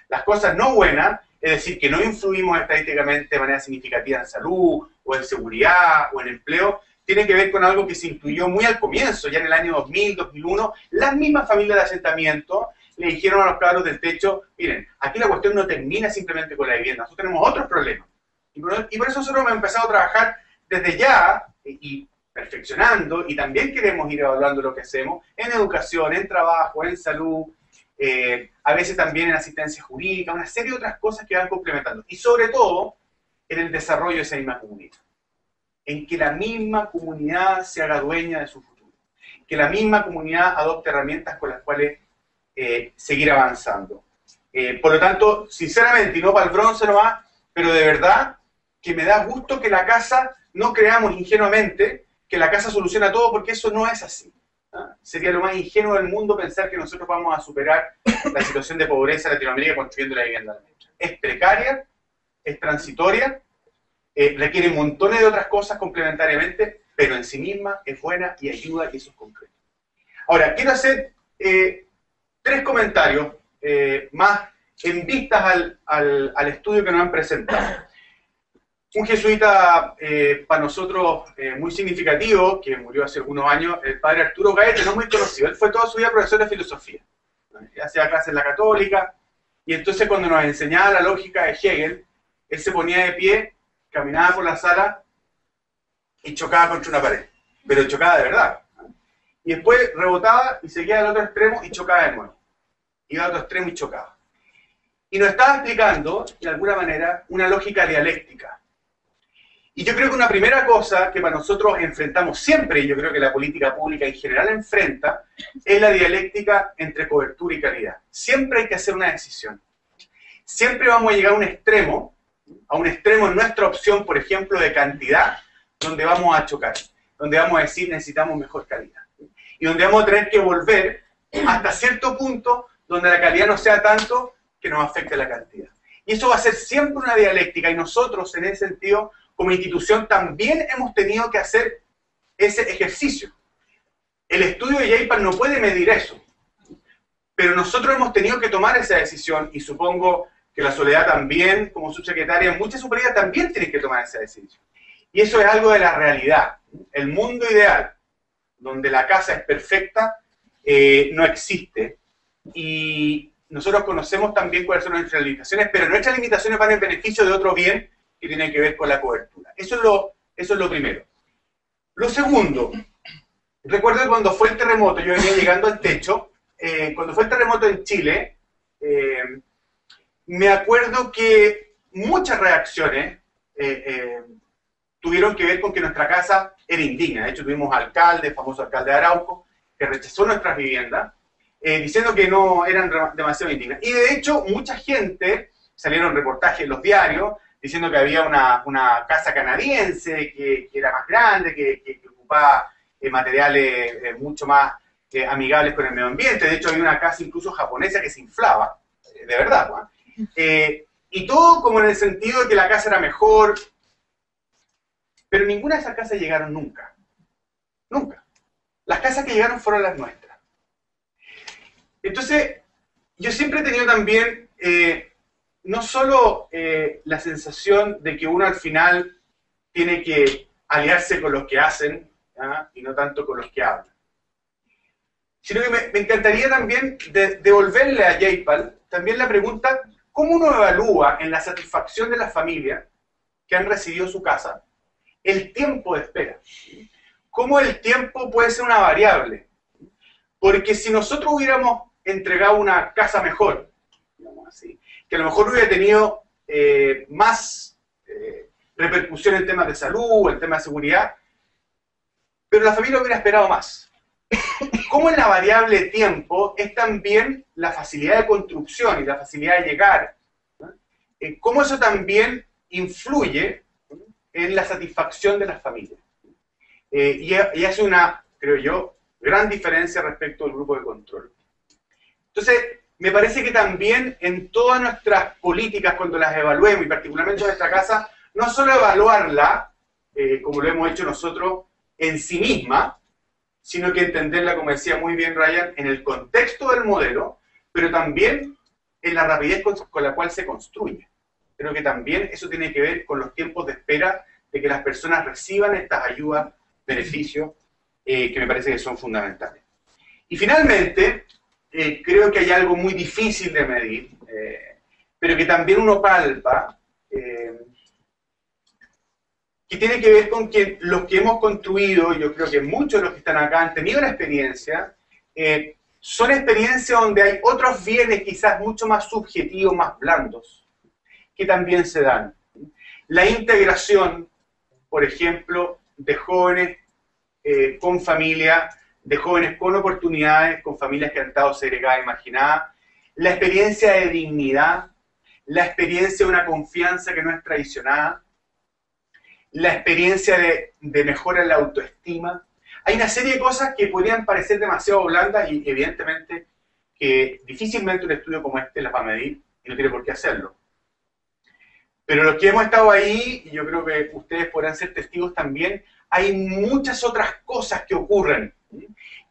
Las cosas no buenas, es decir, que no influimos estadísticamente de manera significativa en salud, o en seguridad, o en empleo, tienen que ver con algo que se incluyó muy al comienzo, ya en el año 2000, 2001, las mismas familias de asentamiento le dijeron a los cabros del techo, miren, aquí la cuestión no termina simplemente con la vivienda, nosotros tenemos otros problemas. Y por eso nosotros hemos empezado a trabajar desde ya, y perfeccionando, y también queremos ir evaluando lo que hacemos en educación, en trabajo, en salud, a veces también en asistencia jurídica, una serie de otras cosas que van complementando. Y sobre todo, en el desarrollo de esa misma comunidad. En que la misma comunidad se haga dueña de su futuro. Que la misma comunidad adopte herramientas con las cuales seguir avanzando. Por lo tanto, sinceramente, y no para el bronce nomás, pero de verdad que me da gusto que la casa, no creamos ingenuamente que la casa soluciona todo, porque eso no es así. Sería lo más ingenuo del mundo pensar que nosotros vamos a superar la situación de pobreza en Latinoamérica construyendo la vivienda. Es precaria, es transitoria, requiere montones de otras cosas complementariamente, pero en sí misma es buena y ayuda, y eso es concreto. Ahora, quiero hacer 3 comentarios más en vistas al estudio que nos han presentado. Un jesuita para nosotros muy significativo, que murió hace algunos años, el padre Arturo Gaete, no muy conocido. Él fue toda su vida profesor de filosofía. Hacía clases en la Católica, y entonces cuando nos enseñaba la lógica de Hegel, él se ponía de pie, caminaba por la sala y chocaba contra una pared. Pero chocaba de verdad. Y después rebotaba y seguía al otro extremo y chocaba de nuevo. Iba al otro extremo y chocaba. Y nos estaba explicando, de alguna manera, una lógica dialéctica. Y yo creo que una primera cosa que para nosotros enfrentamos siempre, y yo creo que la política pública en general enfrenta, es la dialéctica entre cobertura y calidad. Siempre hay que hacer una decisión. Siempre vamos a llegar a un extremo en nuestra opción, por ejemplo, de cantidad, donde vamos a chocar, donde vamos a decir necesitamos mejor calidad. Y donde vamos a tener que volver hasta cierto punto donde la calidad no sea tanto que nos afecte la cantidad. Y eso va a ser siempre una dialéctica, y nosotros en ese sentido, como institución, también hemos tenido que hacer ese ejercicio. El estudio de JPAL no puede medir eso, pero nosotros hemos tenido que tomar esa decisión, y supongo que la Soledad también, como subsecretaria, muchas superioridades también tienen que tomar esa decisión. Y eso es algo de la realidad. El mundo ideal, donde la casa es perfecta, no existe, y nosotros conocemos también cuáles son nuestras limitaciones, pero nuestras limitaciones van en beneficio de otro bien que tiene que ver con la cobertura. Eso es lo primero. Lo segundo, recuerdo cuando fue el terremoto, yo venía llegando al techo, cuando fue el terremoto en Chile, me acuerdo que muchas reacciones tuvieron que ver con que nuestra casa era indigna. De hecho, tuvimos alcalde, el famoso alcalde de Arauco, que rechazó nuestras viviendas, diciendo que no eran demasiado indignas. Y de hecho, mucha gente, salieron reportajes en los diarios, diciendo que había una casa canadiense que era más grande, que ocupaba materiales mucho más amigables con el medio ambiente. De hecho, había una casa incluso japonesa que se inflaba, de verdad, ¿no? Y todo como en el sentido de que la casa era mejor, pero ninguna de esas casas llegaron nunca. Nunca. Las casas que llegaron fueron las nuestras. Entonces, yo siempre he tenido también, no solo la sensación de que uno al final tiene que aliarse con los que hacen, ¿ah? Y no tanto con los que hablan, sino que me encantaría también devolverle a J-PAL también la pregunta, ¿cómo uno evalúa en la satisfacción de las familias que han recibido su casa el tiempo de espera? ¿Cómo el tiempo puede ser una variable? Porque si nosotros hubiéramos entregado una casa mejor, digamos así, que a lo mejor hubiera tenido más repercusión en temas de salud, en temas de seguridad, pero la familia hubiera esperado más. ¿Cómo en la variable tiempo es también la facilidad de construcción y la facilidad de llegar? ¿Cómo eso también influye en la satisfacción de las familias? Y hace una, creo yo, gran diferencia respecto al grupo de control. Entonces, me parece que también en todas nuestras políticas, cuando las evaluemos, y particularmente en nuestra casa, no solo evaluarla, como lo hemos hecho nosotros, en sí misma, sino que entenderla, como decía muy bien Ryan, en el contexto del modelo, pero también en la rapidez con la cual se construye. Creo que también eso tiene que ver con los tiempos de espera de que las personas reciban estas ayudas, beneficios, que me parece que son fundamentales. Y finalmente, creo que hay algo muy difícil de medir, pero que también uno palpa, que tiene que ver con que los que hemos construido, yo creo que muchos de los que están acá han tenido la experiencia, son experiencias donde hay otros bienes quizás mucho más subjetivos, más blandos, que también se dan. La integración, por ejemplo, de jóvenes con familia, de jóvenes con oportunidades, con familias que han estado segregadas y marginadas, la experiencia de dignidad, la experiencia de una confianza que no es traicionada, la experiencia de mejora en la autoestima. Hay una serie de cosas que podrían parecer demasiado blandas y evidentemente que difícilmente un estudio como este las va a medir y no tiene por qué hacerlo. Pero los que hemos estado ahí, y yo creo que ustedes podrán ser testigos también, hay muchas otras cosas que ocurren,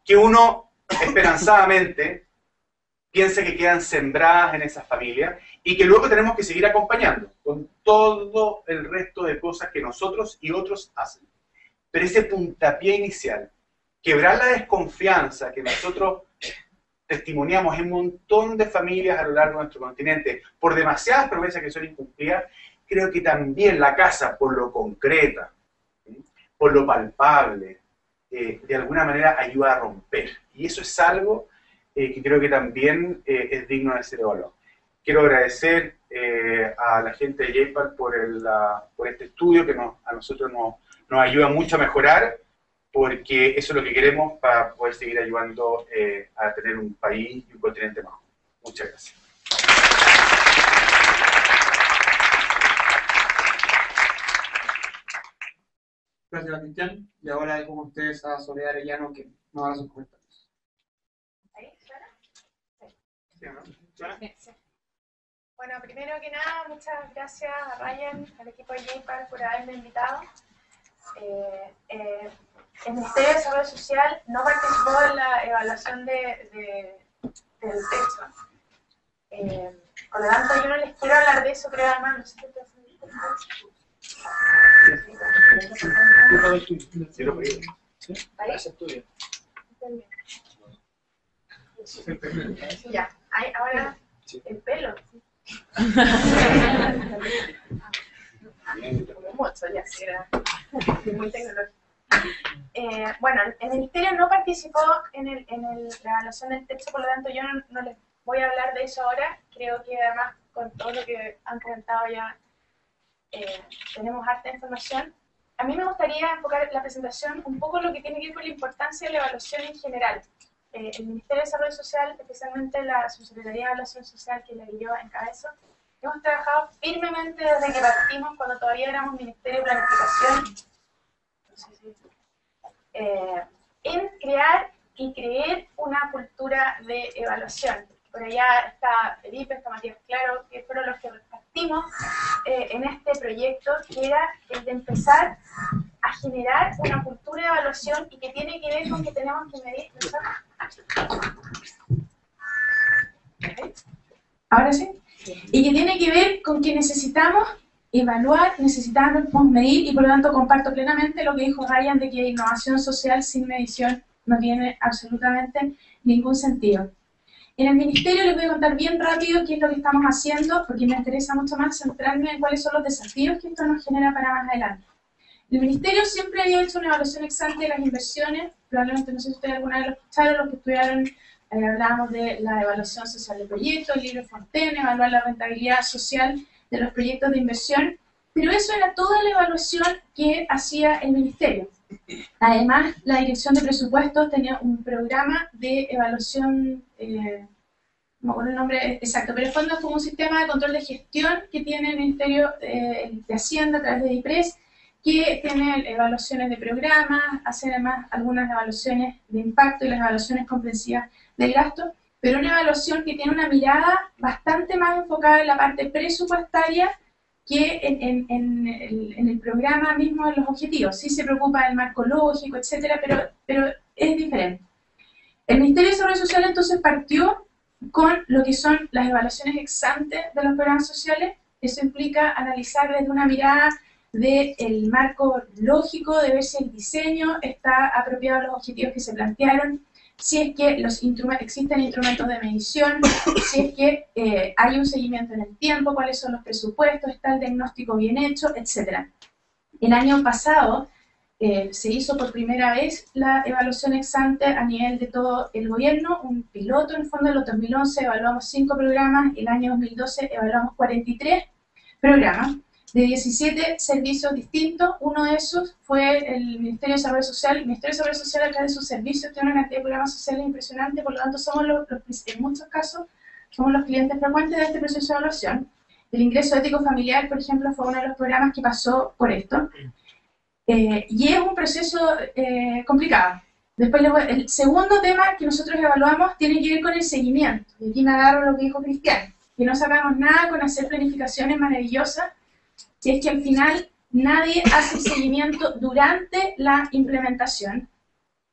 que uno esperanzadamente piensa que quedan sembradas en esas familias y que luego tenemos que seguir acompañando con todo el resto de cosas que nosotros y otros hacen. Pero ese puntapié inicial, quebrar la desconfianza que nosotros testimoniamos en un montón de familias a lo largo de nuestro continente, por demasiadas promesas que son incumplidas, creo que también la casa, por lo concreta, por lo palpable, de alguna manera ayuda a romper. Y eso es algo que creo que también es digno de ser evaluado. Quiero agradecer a la gente de J-PAL por este estudio que a nosotros nos ayuda mucho a mejorar, porque eso es lo que queremos para poder seguir ayudando a tener un país y un continente mejor. Muchas gracias. Gracias, Cristian. Y ahora dejo con ustedes a Soledad Arellano que nos haga sus comentarios. ¿Ahí? ¿Suena? Sí. ¿Sí, no? ¿Suena? Sí. Bueno, primero que nada, muchas gracias a Ryan, al equipo de J-PAL por haberme invitado. El Ministerio de Desarrollo Social no participó en la evaluación del techo. Por lo tanto, yo no les quiero hablar de eso, creo, además, no sé qué te Gracias, Ya, ahora el pelo. Mucho, ya sí, era muy tecnológico. Bueno, el Ministerio no participó en la evaluación del texto, por lo tanto yo no les voy a hablar de eso ahora. Creo que además con todo lo que han comentado ya tenemos harta información. A mí me gustaría enfocar la presentación un poco en lo que tiene que ver con la importancia de la evaluación en general. El Ministerio de Desarrollo Social, especialmente la Subsecretaría de Evaluación Social que yo encabezo, hemos trabajado firmemente desde que partimos, cuando todavía éramos Ministerio de Planificación, en crear y creer una cultura de evaluación. Por allá está Felipe, está Matías Claro, que fueron los que partimos en este proyecto, que era el de empezar a generar una cultura de evaluación y que tiene que ver con que tenemos que medir. ¿Ahora sí? Y que tiene que ver con que necesitamos evaluar, necesitamos medir, y por lo tanto comparto plenamente lo que dijo Ryan de que innovación social sin medición no tiene absolutamente ningún sentido. En el Ministerio les voy a contar bien rápido qué es lo que estamos haciendo, porque me interesa mucho más centrarme en cuáles son los desafíos que esto nos genera para más adelante. El Ministerio siempre había hecho una evaluación ex ante de las inversiones, probablemente no sé si ustedes alguna vez lo escucharon, los que estudiaron, hablábamos de la evaluación social de proyectos, el libro Fontaine, evaluar la rentabilidad social de los proyectos de inversión, pero eso era toda la evaluación que hacía el Ministerio. Además, la Dirección de Presupuestos tenía un programa de evaluación, no me acuerdo el nombre exacto, pero en el fondo es como un sistema de control de gestión que tiene el Ministerio de Hacienda a través de DIPRES, que tiene evaluaciones de programas, hace además algunas evaluaciones de impacto y las evaluaciones comprensivas del gasto, pero una evaluación que tiene una mirada bastante más enfocada en la parte presupuestaria que en el programa mismo de los objetivos. Sí se preocupa del marco lógico, etcétera, pero es diferente. El Ministerio de Desarrollo Social entonces partió con lo que son las evaluaciones ex ante de los programas sociales. Eso implica analizar desde una mirada del marco lógico, de ver si el diseño está apropiado a los objetivos que se plantearon, si es que existen instrumentos de medición, si es que hay un seguimiento en el tiempo, cuáles son los presupuestos, está el diagnóstico bien hecho, etc. El año pasado se hizo por primera vez la evaluación ex ante a nivel de todo el gobierno, un piloto. En el fondo, en el 2011 evaluamos 5 programas, el año 2012 evaluamos 43 programas de 17 servicios distintos. Uno de esos fue el Ministerio de Desarrollo Social. El Ministerio de Desarrollo Social, a través de sus servicios, tiene una cantidad de programas sociales impresionante, por lo tanto somos en muchos casos somos los clientes frecuentes de este proceso de evaluación. El ingreso ético familiar, por ejemplo, fue uno de los programas que pasó por esto. Y es un proceso complicado. Después, el segundo tema que nosotros evaluamos tiene que ver con el seguimiento. Y aquí me agarro lo que dijo Cristian, que no sacamos nada con hacer planificaciones maravillosas, si es que al final nadie hace el seguimiento durante la implementación.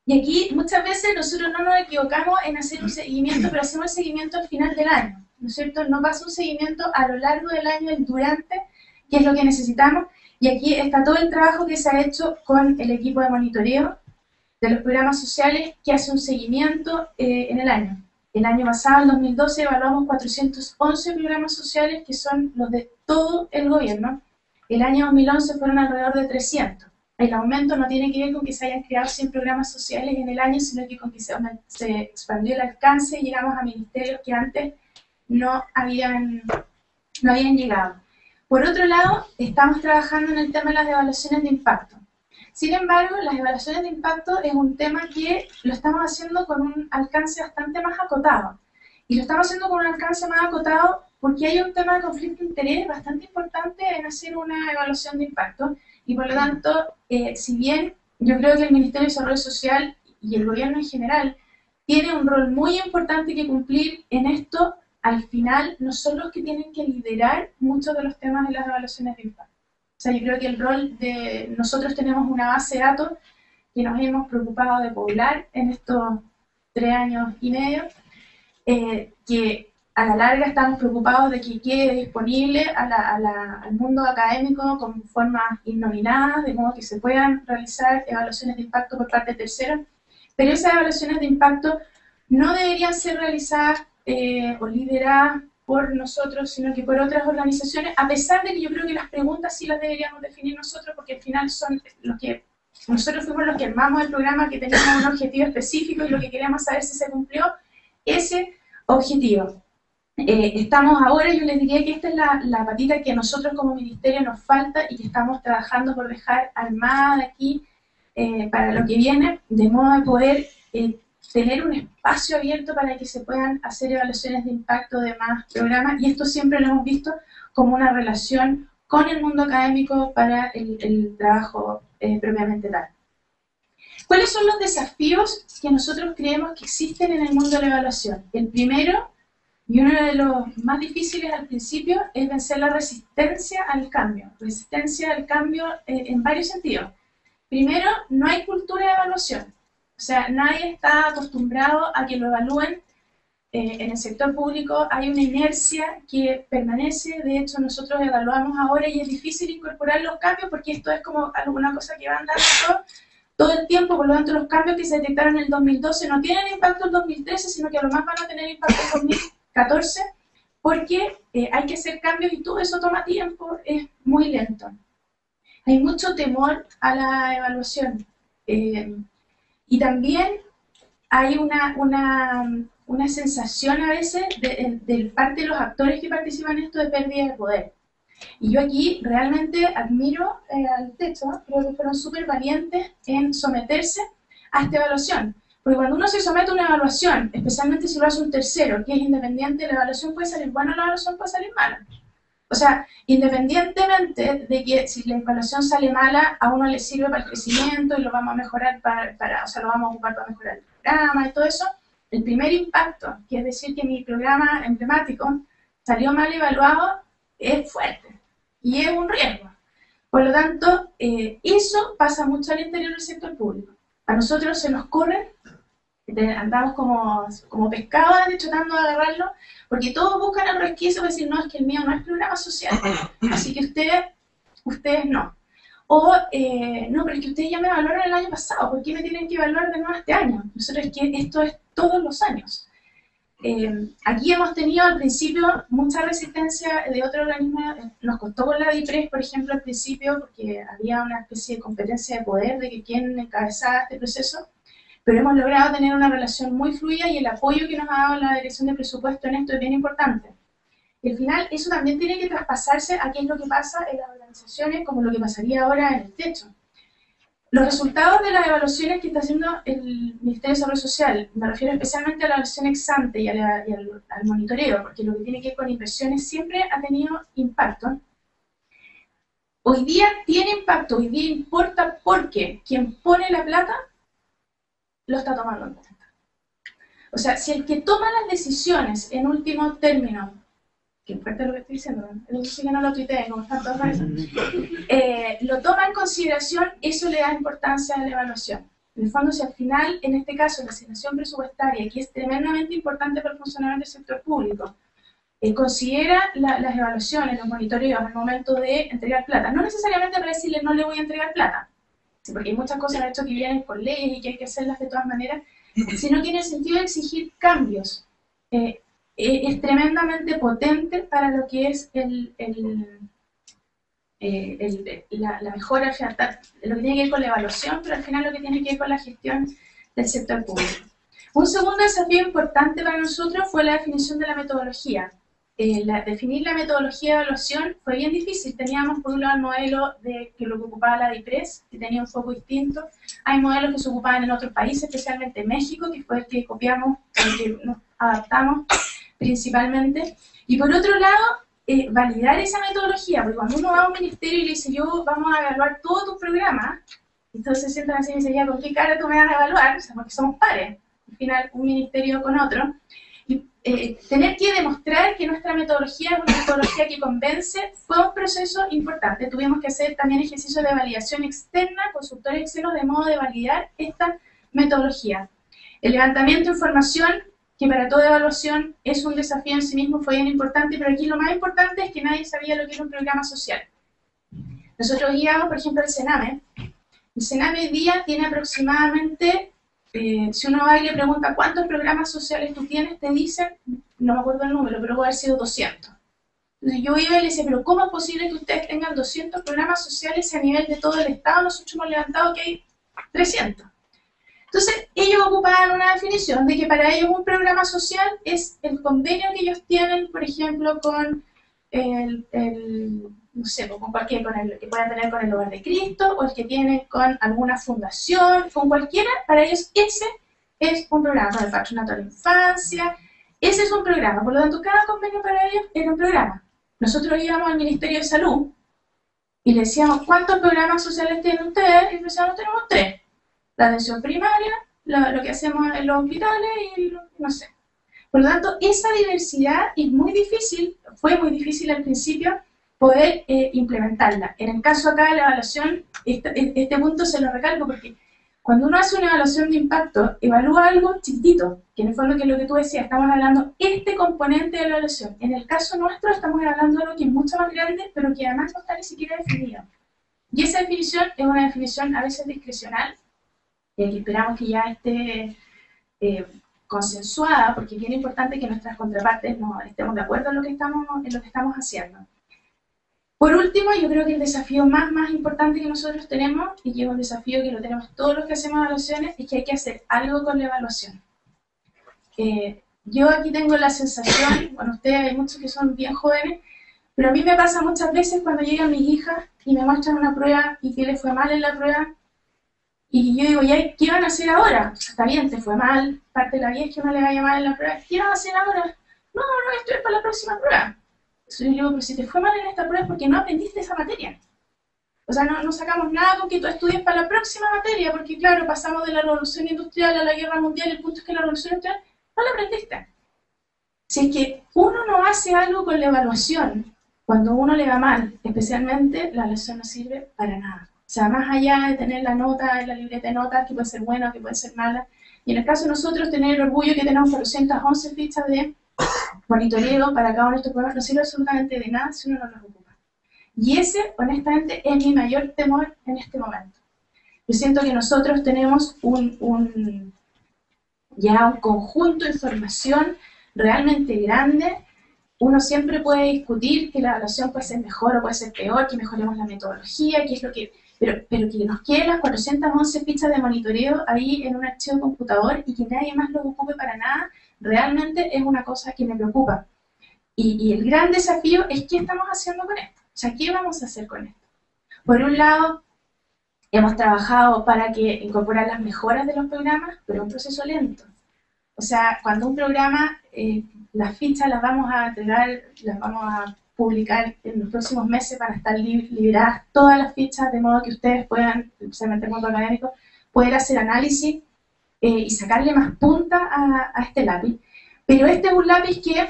Y aquí muchas veces nosotros no nos equivocamos en hacer un seguimiento, pero hacemos el seguimiento al final del año, ¿no es cierto? No pasa un seguimiento a lo largo del año, el durante, que es lo que necesitamos. Y aquí está todo el trabajo que se ha hecho con el equipo de monitoreo de los programas sociales, que hace un seguimiento en el año. El año pasado, en 2012, evaluamos 411 programas sociales, que son los de todo el gobierno. El año 2011 fueron alrededor de 300. El aumento no tiene que ver con que se hayan creado 100 programas sociales en el año, sino que con que se expandió el alcance y llegamos a ministerios que antes no habían llegado. Por otro lado, estamos trabajando en el tema de las evaluaciones de impacto. Sin embargo, las evaluaciones de impacto es un tema que lo estamos haciendo con un alcance bastante más acotado. Y lo estamos haciendo con un alcance más acotado porque hay un tema de conflicto de interés bastante importante en hacer una evaluación de impacto. Y por lo tanto, si bien yo creo que el Ministerio de Desarrollo Social y el gobierno en general tiene un rol muy importante que cumplir en esto, al final no son los que tienen que liderar muchos de los temas de las evaluaciones de impacto. O sea, yo creo que el rol de nosotros tenemos una base de datos que nos hemos preocupado de poblar en estos 3 años y medio, que a la larga estamos preocupados de que quede disponible al mundo académico con formas innominadas, de modo que se puedan realizar evaluaciones de impacto por parte de terceros, pero esas evaluaciones de impacto no deberían ser realizadas o lideradas por nosotros, sino que por otras organizaciones, a pesar de que yo creo que las preguntas sí las deberíamos definir nosotros, porque al final son los que nosotros fuimos los que armamos el programa, que teníamos un objetivo específico y lo que queríamos saber si se cumplió ese objetivo. Estamos ahora, yo les diría que esta es la patita que a nosotros como ministerio nos falta y que estamos trabajando por dejar armada de aquí para lo que viene, de modo de poder tener un espacio abierto para que se puedan hacer evaluaciones de impacto de más programas, y esto siempre lo hemos visto como una relación con el mundo académico para el trabajo propiamente tal. ¿Cuáles son los desafíos que nosotros creemos que existen en el mundo de la evaluación? El primero, y uno de los más difíciles al principio, es vencer la resistencia al cambio. Resistencia al cambio en varios sentidos. Primero, no hay cultura de evaluación. O sea, nadie está acostumbrado a que lo evalúen. En el sector público hay una inercia que permanece. De hecho, nosotros evaluamos ahora y es difícil incorporar los cambios porque esto es como alguna cosa que van dando todo el tiempo. Por lo tanto, los cambios que se detectaron en el 2012 no tienen impacto en el 2013, sino que a lo más van a tener impacto en 2014, porque hay que hacer cambios y todo eso toma tiempo, es muy lento. Hay mucho temor a la evaluación. Y también hay una sensación a veces de parte de los actores que participan en esto de pérdida de poder. Y yo aquí realmente admiro al Techo, creo que fueron súper valientes en someterse a esta evaluación. Porque cuando uno se somete a una evaluación, especialmente si lo hace un tercero, que es independiente, la evaluación puede salir buena o la evaluación puede salir mala. O sea, independientemente de que si la evaluación sale mala, a uno le sirve para el crecimiento y lo vamos a mejorar o sea, lo vamos a ocupar para mejorar el programa y todo eso, el primer impacto, que es decir que mi programa emblemático salió mal evaluado, es fuerte y es un riesgo. Por lo tanto, eso pasa mucho al interior del sector público. A nosotros se nos corre, andamos como pescados tratando de agarrarlo, porque todos buscan el resquicio para decir, no, es que el mío no es programa social, así que ustedes no. O, no, pero es que ustedes ya me evaluaron el año pasado, ¿por qué me tienen que evaluar de nuevo este año? Nosotros es que esto es todos los años. Aquí hemos tenido al principio mucha resistencia de otro organismo, nos costó con la DIPRES, por ejemplo, al principio, porque había una especie de competencia de poder de que quién encabezaba este proceso, pero hemos logrado tener una relación muy fluida y el apoyo que nos ha dado la Dirección de Presupuesto en esto es bien importante. Y al final eso también tiene que traspasarse a qué es lo que pasa en las organizaciones, como lo que pasaría ahora en el Techo. Los resultados de las evaluaciones que está haciendo el Ministerio de Desarrollo Social, me refiero especialmente a la evaluación ex ante y al monitoreo, porque lo que tiene que ver con inversiones siempre ha tenido impacto. Hoy día tiene impacto, hoy día importa porque quien pone la plata lo está tomando en cuenta. O sea, si el que toma las decisiones en último término, que fuerte lo que estoy diciendo, ¿no? Eso sí que no lo tuiteé, como están todas para eso, lo toma en consideración, eso le da importancia a la evaluación. En el fondo, si al final, en este caso, la asignación presupuestaria, que es tremendamente importante para el funcionamiento del sector público, considera las evaluaciones, los monitoreos al momento de entregar plata, no necesariamente para decirle no le voy a entregar plata, porque hay muchas cosas de hecho que vienen por leyes y que hay que hacerlas de todas maneras, sino que en el sentido de exigir cambios. Es tremendamente potente para lo que es la mejora, lo que tiene que ver con la evaluación, pero al final lo que tiene que ver con la gestión del sector público. Un segundo desafío importante para nosotros fue la definición de la metodología. Definir la metodología de evaluación fue bien difícil. Teníamos por un lado el modelo que lo ocupaba la DIPRES, que tenía un foco distinto. Hay modelos que se ocupaban en otros países, especialmente México, que fue el que copiamos, el que nos adaptamos principalmente. Y por otro lado, validar esa metodología, porque cuando uno va a un ministerio y le dice, vamos a evaluar todo tu programa, entonces se sientan así y dicen, ya, ¿con qué cara tú me vas a evaluar? O sea, porque somos pares, al final un ministerio con otro. Y tener que demostrar que nuestra metodología es una metodología que convence fue un proceso importante. Tuvimos que hacer también ejercicios de validación externa, consultores externos, de modo de validar esta metodología. El levantamiento de información, que para toda evaluación es un desafío en sí mismo, fue bien importante, pero aquí lo más importante es que nadie sabía lo que era un programa social. Nosotros guiamos, por ejemplo, el CENAME. El CENAME hoy día tiene aproximadamente si uno va y le pregunta cuántos programas sociales tú tienes, te dicen, no me acuerdo el número, pero puede haber sido 200. Entonces yo iba y le decía, pero ¿cómo es posible que ustedes tengan 200 programas sociales a nivel de todo el Estado? Nosotros hemos levantado que hay 300. Entonces ellos ocupaban una definición de que para ellos un programa social es el convenio que ellos tienen, por ejemplo, con no sé, con cualquier, con el que puedan tener con el Hogar de Cristo, o el que tienen con alguna fundación, con cualquiera. Para ellos ese es un programa, con el Patronato de la Infancia, ese es un programa. Por lo tanto, cada convenio para ellos era un programa. Nosotros íbamos al Ministerio de Salud y le decíamos, ¿cuántos programas sociales tienen ustedes? Y decíamos, tenemos 3. La atención primaria, lo que hacemos en los hospitales y no sé. Por lo tanto, esa diversidad es muy difícil, fue muy difícil al principio poder implementarla. En el caso acá de la evaluación, este punto se lo recalco porque cuando uno hace una evaluación de impacto, evalúa algo chiquitito, que en el fondo que es lo que tú decías, estamos hablando este componente de la evaluación. En el caso nuestro estamos hablando de algo que es mucho más grande, pero que además no está ni siquiera definido. Y esa definición es una definición a veces discrecional, que esperamos que ya esté consensuada, porque es bien importante que nuestras contrapartes no estemos de acuerdo en lo que estamos haciendo. Por último, yo creo que el desafío más importante que nosotros tenemos, y que es un desafío que lo tenemos todos los que hacemos evaluaciones, es que hay que hacer algo con la evaluación. Yo aquí tengo la sensación, bueno, ustedes hay muchos que son bien jóvenes, pero a mí me pasa muchas veces cuando llegan mis hijas y me muestran una prueba y que les fue mal en la prueba, y yo digo, ¿ya qué van a hacer ahora? Está bien, te fue mal, parte de la vida es que uno le vaya mal en la prueba, ¿qué van a hacer ahora? No, esto es para la próxima prueba. Entonces yo digo, pero si te fue mal en esta prueba es porque no aprendiste esa materia. O sea, no sacamos nada con que tú estudies para la próxima materia, porque claro, pasamos de la revolución industrial a la guerra mundial, el punto es que la revolución industrial no la aprendiste. Si es que uno no hace algo con la evaluación, cuando uno le va mal, especialmente, la evaluación no sirve para nada. O sea, más allá de tener la nota en la libreta de notas, que puede ser buena, que puede ser mala, y en el caso de nosotros, tener el orgullo que tenemos 411 fichas de monitoreo para cada uno de estos programas, no sirve absolutamente de nada si uno no los ocupa. Y ese, honestamente, es mi mayor temor en este momento. Yo siento que nosotros tenemos ya un conjunto de información realmente grande. Uno siempre puede discutir que la evaluación puede ser mejor o puede ser peor, que mejoremos la metodología, que es lo que... Pero que nos queden las 411 fichas de monitoreo ahí en un archivo de computador y que nadie más lo ocupe para nada, realmente es una cosa que me preocupa. Y el gran desafío es qué estamos haciendo con esto. O sea, ¿qué vamos a hacer con esto? Por un lado, hemos trabajado para que incorporar las mejoras de los programas, pero es un proceso lento. O sea, cuando un programa, las fichas las vamos a entregar, las vamos a publicar en los próximos meses para estar liberadas todas las fichas, de modo que ustedes puedan, especialmente el mundo académico, poder hacer análisis y sacarle más punta a este lápiz. Pero este es un lápiz que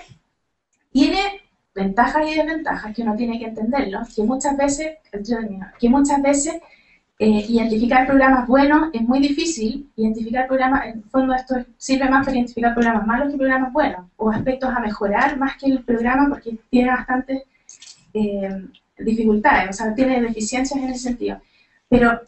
tiene ventajas y desventajas, que uno tiene que entenderlo, que muchas veces identificar programas buenos es muy difícil. Identificar programas, en el fondo esto sirve más para identificar programas malos que programas buenos, o aspectos a mejorar más que el programa, porque tiene bastantes dificultades, o sea, tiene deficiencias en ese sentido. Pero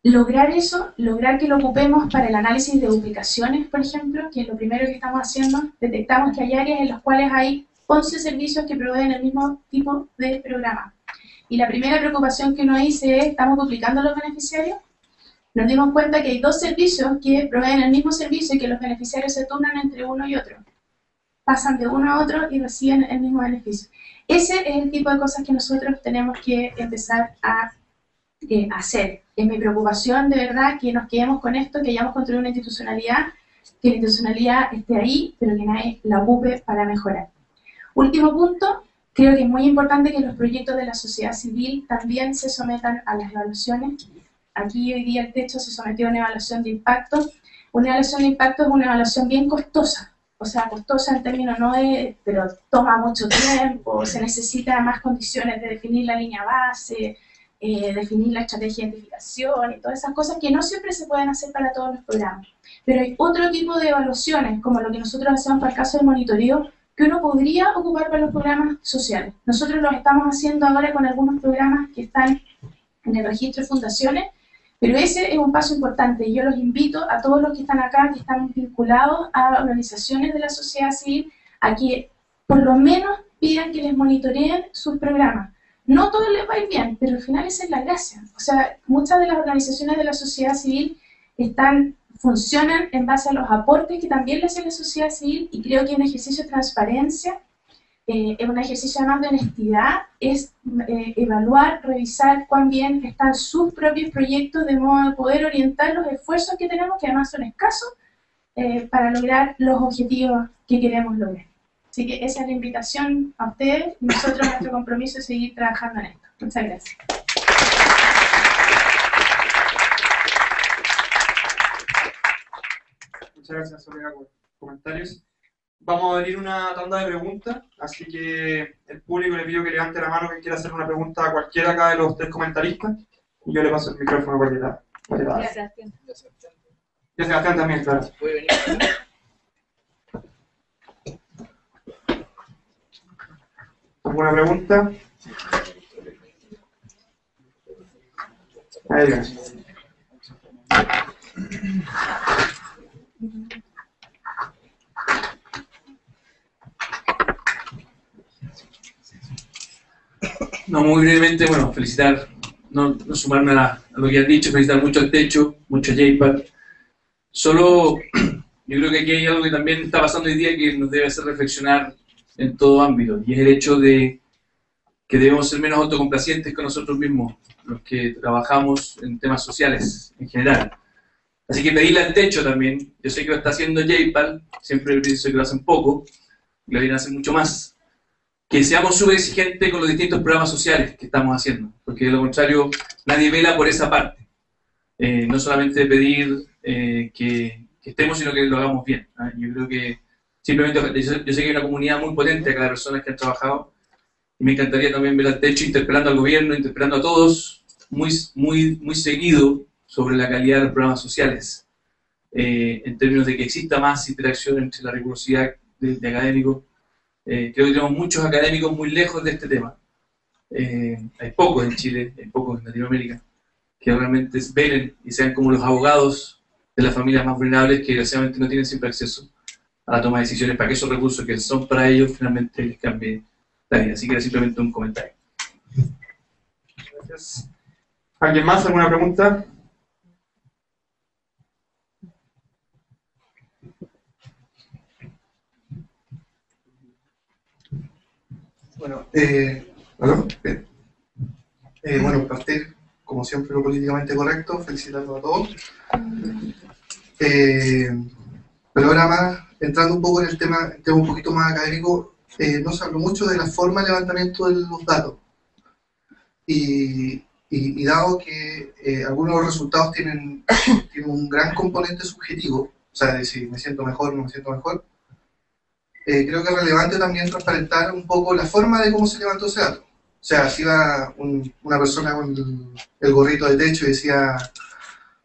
lograr eso, lograr que lo ocupemos para el análisis de duplicaciones, por ejemplo, que es lo primero que estamos haciendo, detectamos que hay áreas en las cuales hay 11 servicios que proveen el mismo tipo de programa. Y la primera preocupación que uno dice es, ¿estamos duplicando los beneficiarios? Nos dimos cuenta que hay 2 servicios que proveen el mismo servicio y que los beneficiarios se turnan entre uno y otro. Pasan de uno a otro y reciben el mismo beneficio. Ese es el tipo de cosas que nosotros tenemos que empezar a hacer. Es mi preocupación, de verdad, que nos quedemos con esto, que hayamos construido una institucionalidad, que la institucionalidad esté ahí, pero que nadie la ocupe para mejorar. Último punto. Creo que es muy importante que los proyectos de la sociedad civil también se sometan a las evaluaciones. Aquí hoy día el techo se sometió a una evaluación de impacto. Una evaluación de impacto es una evaluación bien costosa. O sea, costosa en términos no de, pero toma mucho tiempo, se necesita más condiciones de definir la línea base, definir la estrategia de identificación y todas esas cosas que no siempre se pueden hacer para todos los programas. Pero hay otro tipo de evaluaciones, como lo que nosotros hacemos para el caso del monitoreo, que uno podría ocupar para los programas sociales. Nosotros los estamos haciendo ahora con algunos programas que están en el registro de fundaciones, Pero ese es un paso importante y yo los invito a todos los que están acá, que están vinculados a organizaciones de la sociedad civil, a que por lo menos pidan que les monitoreen sus programas. No todo les va a ir bien, pero al final esa es la gracia. O sea, muchas de las organizaciones de la sociedad civil funcionan en base a los aportes que también le hace la sociedad civil, y creo que un ejercicio de transparencia, es un ejercicio además de honestidad, es evaluar, revisar cuán bien están sus propios proyectos, de modo de poder orientar los esfuerzos que tenemos, que además son escasos, para lograr los objetivos que queremos lograr. Así que esa es la invitación a ustedes, y nosotros nuestro compromiso es seguir trabajando en esto. Muchas gracias. Muchas gracias, Soledad, por los comentarios. Vamos a abrir una tanda de preguntas, así que el público le pido que levante la mano quien quiera hacer una pregunta a cualquiera acá de los tres comentaristas, y yo le paso el micrófono para que la haga. Ya Sebastián. Y a Sebastián también, claro. ¿Puede venir? ¿Alguna pregunta? Ahí No, muy brevemente, bueno, felicitar, no sumarme a lo que han dicho, felicitar mucho al Techo, mucho a JPAL. Solo, yo creo que aquí hay algo que también está pasando hoy día que nos debe hacer reflexionar en todo ámbito, y es el hecho de que debemos ser menos autocomplacientes con nosotros mismos, los que trabajamos en temas sociales en general. Así que pedirle al Techo también, yo sé que lo está haciendo JPAL, siempre pienso que lo hacen poco, y lo deberían hacer mucho más, que seamos súper exigentes con los distintos programas sociales que estamos haciendo, porque de lo contrario nadie vela por esa parte. No solamente pedir que estemos, sino que lo hagamos bien. Yo creo que simplemente, yo sé que hay una comunidad muy potente acá de personas que han trabajado, y me encantaría también ver al Techo interpelando al gobierno, interpelando a todos, muy seguido sobre la calidad de los programas sociales, en términos de que exista más interacción entre la rigurosidad de académicos. Creo que tenemos muchos académicos muy lejos de este tema. Hay pocos en Chile, hay pocos en Latinoamérica, que realmente velen y sean como los abogados de las familias más vulnerables, que desgraciadamente no tienen siempre acceso a la toma de decisiones para que esos recursos que son para ellos finalmente les cambie la vida. Así que era simplemente un comentario. Gracias. ¿Alguien más? ¿Alguna pregunta? Bueno, bueno, partir, como siempre, lo políticamente correcto, felicitando a todos. Pero ahora más, entrando un poco en el tema un poquito más académico, no se habló mucho de la forma de levantamiento de los datos. Y dado que algunos de los resultados tienen un gran componente subjetivo, o sea, de si me siento mejor o no me siento mejor, creo que es relevante también transparentar un poco la forma de cómo se levantó ese dato. O sea, si iba una persona con el gorrito de Techo y decía,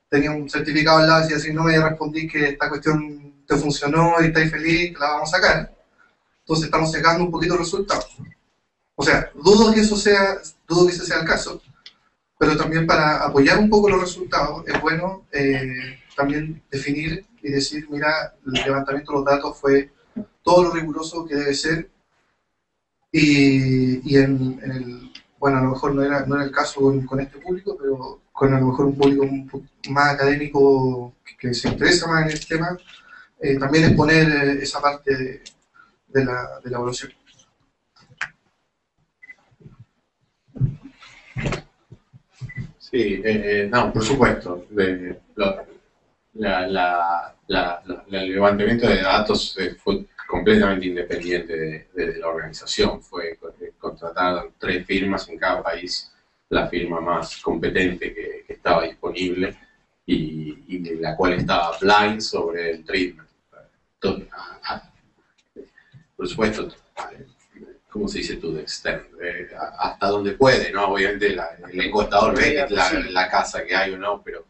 tenía un certificado al lado y decía, si no me respondí que esta cuestión te funcionó y estáis feliz, la vamos a sacar. Entonces estamos sacando un poquito el resultado. O sea, dudo que ese sea el caso, pero también para apoyar un poco los resultados es bueno también definir y decir, mira, el levantamiento de los datos fue todo lo riguroso que debe ser, y bueno, a lo mejor no era el caso con este público, pero con a lo mejor un público más académico que se interesa más en el tema, también exponer esa parte de la evaluación. Sí, no, por supuesto. El levantamiento de datos fue completamente independiente de la organización. Contrataron 3 firmas en cada país, la firma más competente que estaba disponible y de la cual estaba blind sobre el treatment. Por supuesto, ¿cómo se dice tú? Hasta donde puede, ¿no? Obviamente el encuestador ve la casa que hay o no, pero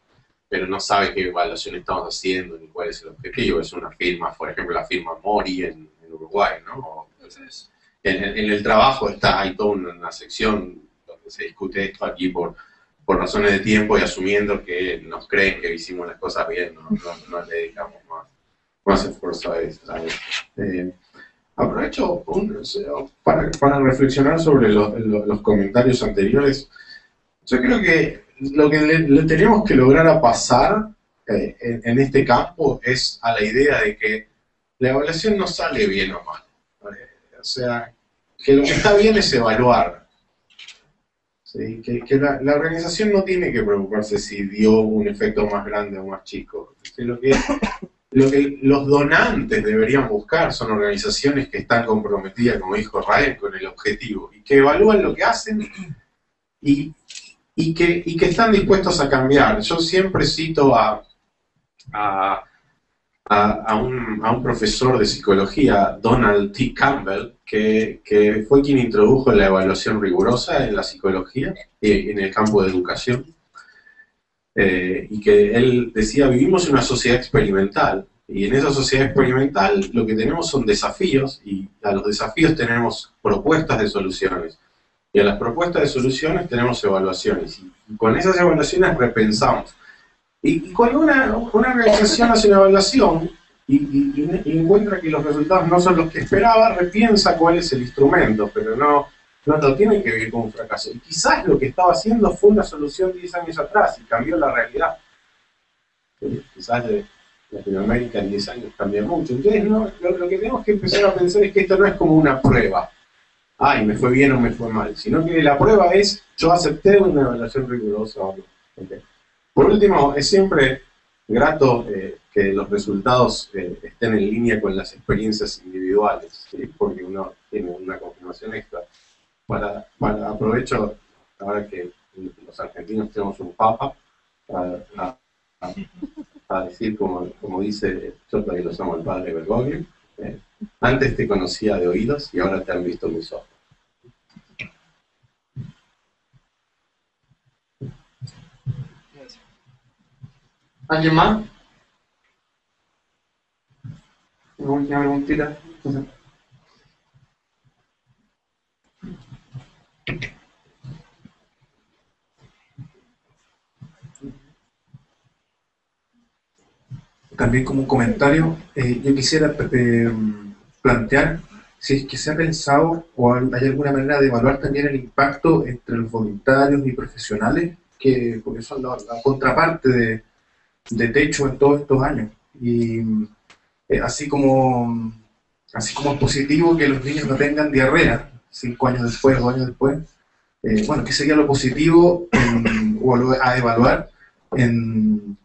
no sabe qué evaluación estamos haciendo ni cuál es el objetivo. Es una firma, por ejemplo, la firma Mori en Uruguay, ¿no? Entonces, en el trabajo hay toda una sección donde se discute esto aquí por por razones de tiempo y asumiendo que nos creen que hicimos las cosas bien, no le dedicamos más esfuerzo a eso. Aprovecho para reflexionar sobre los comentarios anteriores. Yo creo que lo que le tenemos que lograr a pasar en este campo es a la idea de que la evaluación no sale bien o mal. O sea, que lo que está bien es evaluar. ¿Sí? Que la organización no tiene que preocuparse si dio un efecto más grande o más chico. ¿Sí? Lo que los donantes deberían buscar son organizaciones que están comprometidas, como dijo Ryan, con el objetivo y que evalúan lo que hacen y que están dispuestos a cambiar. Yo siempre cito a un profesor de psicología, Donald T. Campbell, que fue quien introdujo la evaluación rigurosa en la psicología y en el campo de educación. Y que él decía, vivimos en una sociedad experimental, y en esa sociedad experimental lo que tenemos son desafíos, y a los desafíos tenemos propuestas de soluciones, y a las propuestas de soluciones tenemos evaluaciones, y con esas evaluaciones repensamos. Y cuando una organización hace una evaluación y encuentra que los resultados no son los que esperaba, repiensa cuál es el instrumento, pero no tiene que ver con un fracaso. Y quizás lo que estaba haciendo fue una solución 10 años atrás y cambió la realidad. Quizás de Latinoamérica en 10 años cambia mucho. Entonces lo que tenemos que empezar a pensar es que esto no es como una prueba. Ay, me fue bien o me fue mal. Sino que la prueba es, yo acepté una evaluación rigurosa o no. Okay. Por último, es siempre grato que los resultados estén en línea con las experiencias individuales, ¿sí? Porque uno tiene una confirmación extra. Aprovecho, ahora que los argentinos tenemos un papa, a decir, como dice, yo todavía lo llamo el padre Bergoglio, antes te conocía de oídos y ahora te han visto mis ojos. ¿Alguien más? Una última preguntita. También como un comentario, yo quisiera plantear si es que se ha pensado o hay alguna manera de evaluar también el impacto entre los voluntarios y profesionales, porque son la contraparte de Techo en todos estos años. Y así como es positivo que los niños no tengan diarrea 5 años después, 2 años después, bueno, ¿qué sería lo positivo a evaluar en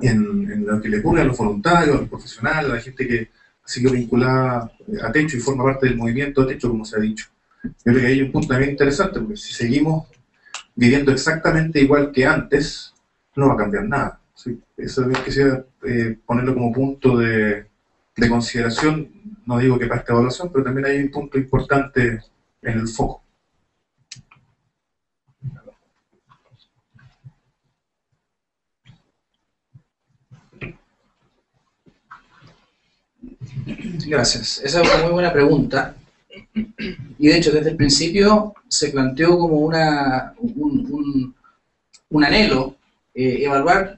lo que le ocurre a los voluntarios, a los profesionales, a la gente que siguió vinculada a Techo y forma parte del movimiento Techo, como se ha dicho? Yo creo que hay un punto también interesante, porque si seguimos viviendo exactamente igual que antes, no va a cambiar nada. ¿Sí? Eso quisiera ponerlo como punto de consideración, no digo que para esta evaluación, pero también hay un punto importante en el foco. Gracias. Esa es una muy buena pregunta. Y de hecho, desde el principio se planteó como un anhelo evaluar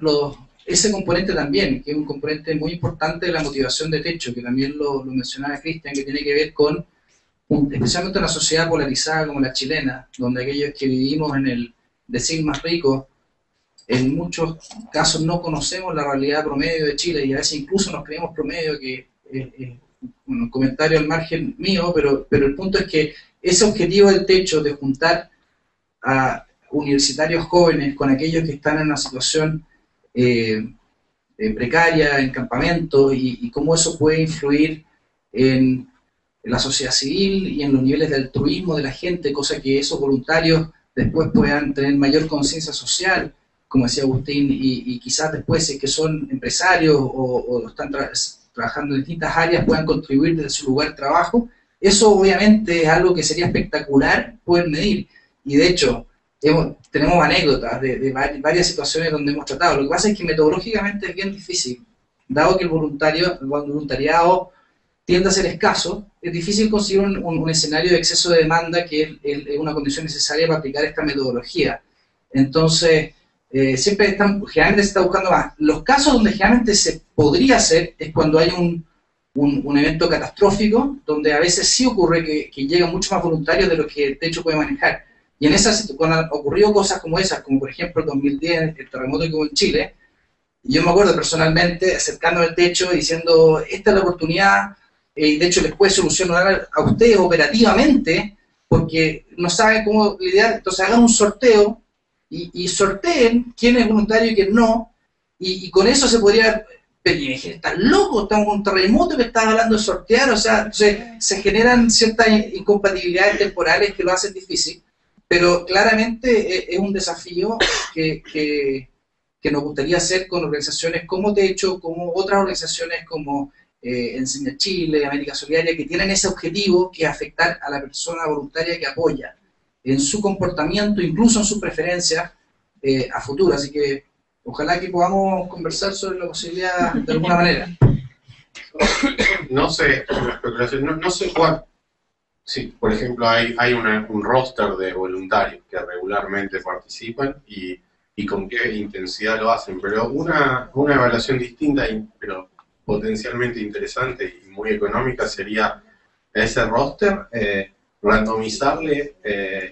ese componente también, que es un componente muy importante de la motivación de Techo, que también lo mencionaba Cristian, que tiene que ver con, especialmente una sociedad polarizada como la chilena, donde aquellos que vivimos en el decil más rico, en muchos casos no conocemos la realidad promedio de Chile y a veces incluso nos creemos promedio, que un comentario al margen mío, pero el punto es que ese objetivo del Techo de juntar a universitarios jóvenes con aquellos que están en una situación precaria, en campamentos, y cómo eso puede influir en la sociedad civil y en los niveles de altruismo de la gente, cosa que esos voluntarios después puedan tener mayor conciencia social, como decía Agustín, y quizás después, si es que son empresarios o están trabajando en distintas áreas, puedan contribuir desde su lugar de trabajo. Eso obviamente es algo que sería espectacular poder medir, y de hecho tenemos anécdotas de varias situaciones donde hemos tratado. Lo que pasa es que metodológicamente es bien difícil, dado que el voluntariado tiende a ser escaso. Es difícil conseguir un escenario de exceso de demanda, que es una condición necesaria para aplicar esta metodología. Entonces, generalmente se está buscando más. Los casos donde generalmente se podría hacer es cuando hay un evento catastrófico, donde a veces sí ocurre que llegan muchos más voluntarios de los que el techo puede manejar. Y en esas, cuando han ocurrido cosas como esas, como por ejemplo el 2010, el terremoto que hubo en Chile, yo me acuerdo personalmente acercándome al techo y diciendo, esta es la oportunidad, y de hecho les puede solucionar a ustedes operativamente, porque no saben cómo lidiar, entonces hagan un sorteo, y sorteen quién es voluntario y quién no, y con eso se podría... Pero y me dije, estás loco, estamos con un terremoto que estás hablando de sortear, o sea, se generan ciertas incompatibilidades temporales que lo hacen difícil, pero claramente es un desafío que nos gustaría hacer con organizaciones como Techo, como otras organizaciones como Enseña Chile, América Solidaria, que tienen ese objetivo que es afectar a la persona voluntaria que apoya en su comportamiento, incluso en sus preferencias a futuro. Así que ojalá que podamos conversar sobre la posibilidad de alguna manera. No sé, no sé cuál. Sí, por ejemplo, hay un roster de voluntarios que regularmente participan y con qué intensidad lo hacen, pero una evaluación distinta, pero potencialmente interesante y muy económica sería ese roster, randomizarle,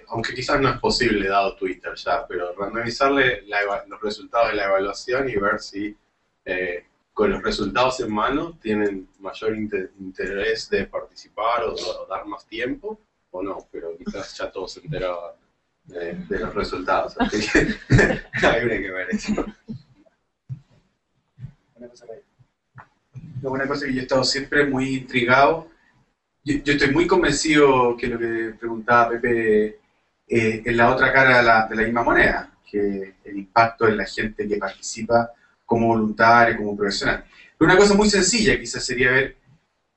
aunque quizás no es posible dado Twitter ya, pero randomizarle los resultados de la evaluación y ver si con los resultados en mano tienen mayor interés de participar o dar más tiempo o no, pero quizás ya todos se enteraban de los resultados, así que habría que ver eso. Una cosa que yo he estado siempre muy intrigado, yo estoy muy convencido que lo que preguntaba Pepe es la otra cara de la misma moneda, que el impacto en la gente que participa como voluntario, como profesional. Pero una cosa muy sencilla quizás sería ver,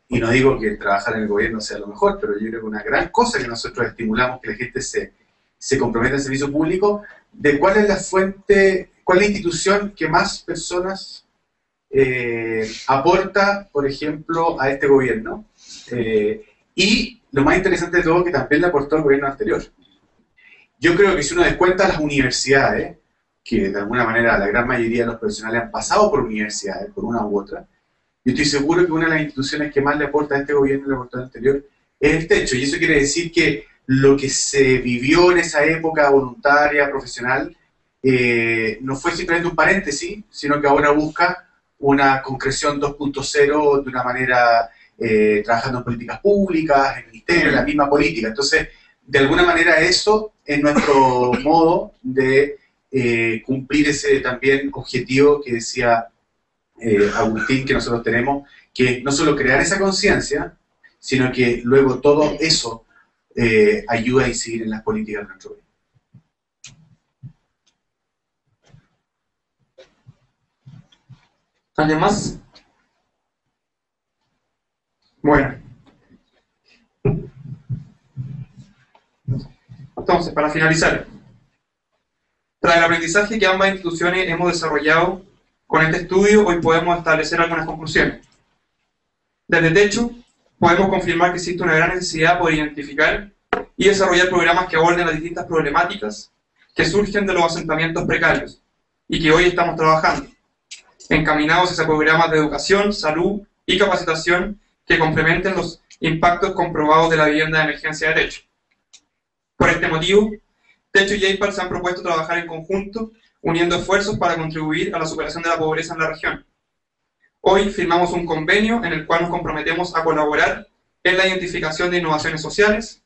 y no digo que trabajar en el gobierno sea lo mejor, pero yo creo que una gran cosa que nosotros estimulamos que la gente se comprometa al servicio público, de cuál es la fuente, cuál es la institución que más personas aporta, por ejemplo, a este gobierno. Y lo más interesante de todo, que también le aportó al gobierno anterior. Yo creo que si uno descuenta las universidades, que de alguna manera la gran mayoría de los profesionales han pasado por universidades, por una u otra, yo estoy seguro que una de las instituciones que más le aporta a este gobierno y le aportó al anterior es el Techo. Y eso quiere decir que lo que se vivió en esa época voluntaria, profesional, no fue simplemente un paréntesis, sino que ahora busca una concreción 2.0 de una manera, trabajando en políticas públicas, en el ministerio, en la misma política. Entonces, de alguna manera eso es nuestro modo de cumplir ese también objetivo que decía Agustín, que nosotros tenemos, que no solo crear esa conciencia, sino que luego todo eso ayuda a incidir en las políticas de nuestro país. ¿Alguien más? Bueno. Entonces, para finalizar, tras el aprendizaje que ambas instituciones hemos desarrollado con este estudio, hoy podemos establecer algunas conclusiones. Desde Techo, podemos confirmar que existe una gran necesidad por identificar y desarrollar programas que aborden las distintas problemáticas que surgen de los asentamientos precarios y que hoy estamos trabajando, encaminados hacia programas de educación, salud y capacitación que complementen los impactos comprobados de la vivienda de emergencia de Techo. Por este motivo, Techo y JPAL se han propuesto trabajar en conjunto, uniendo esfuerzos para contribuir a la superación de la pobreza en la región. Hoy firmamos un convenio en el cual nos comprometemos a colaborar en la identificación de innovaciones sociales,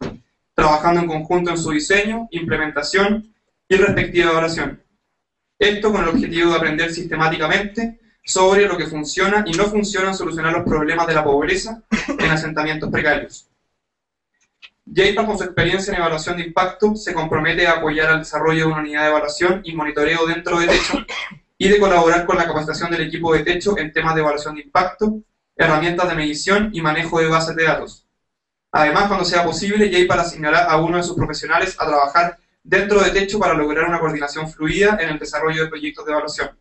trabajando en conjunto en su diseño, implementación y respectiva evaluación. Esto con el objetivo de aprender sistemáticamente sobre lo que funciona y no funciona en solucionar los problemas de la pobreza en asentamientos precarios. JPAL, con su experiencia en evaluación de impacto, se compromete a apoyar al desarrollo de una unidad de evaluación y monitoreo dentro de Techo y de colaborar con la capacitación del equipo de Techo en temas de evaluación de impacto, herramientas de medición y manejo de bases de datos. Además, cuando sea posible, JPAL asignará a uno de sus profesionales a trabajar dentro de Techo para lograr una coordinación fluida en el desarrollo de proyectos de evaluación.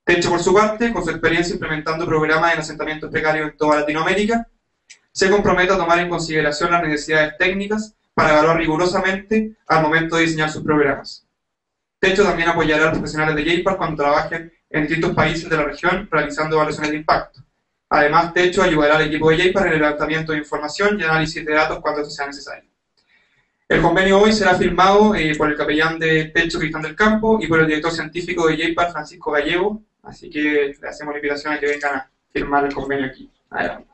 Techo, por su parte, con su experiencia implementando programas en asentamientos precarios en toda Latinoamérica, se compromete a tomar en consideración las necesidades técnicas para evaluar rigurosamente al momento de diseñar sus programas. Techo también apoyará a los profesionales de JPAR cuando trabajen en distintos países de la región realizando evaluaciones de impacto. Además, Techo ayudará al equipo de JPAR en el levantamiento de información y análisis de datos cuando eso sea necesario. El convenio hoy será firmado por el capellán de Techo, Cristian del Campo, y por el director científico de JPAR, Francisco Gallego, así que le hacemos la invitación a que vengan a firmar el convenio aquí. Adelante.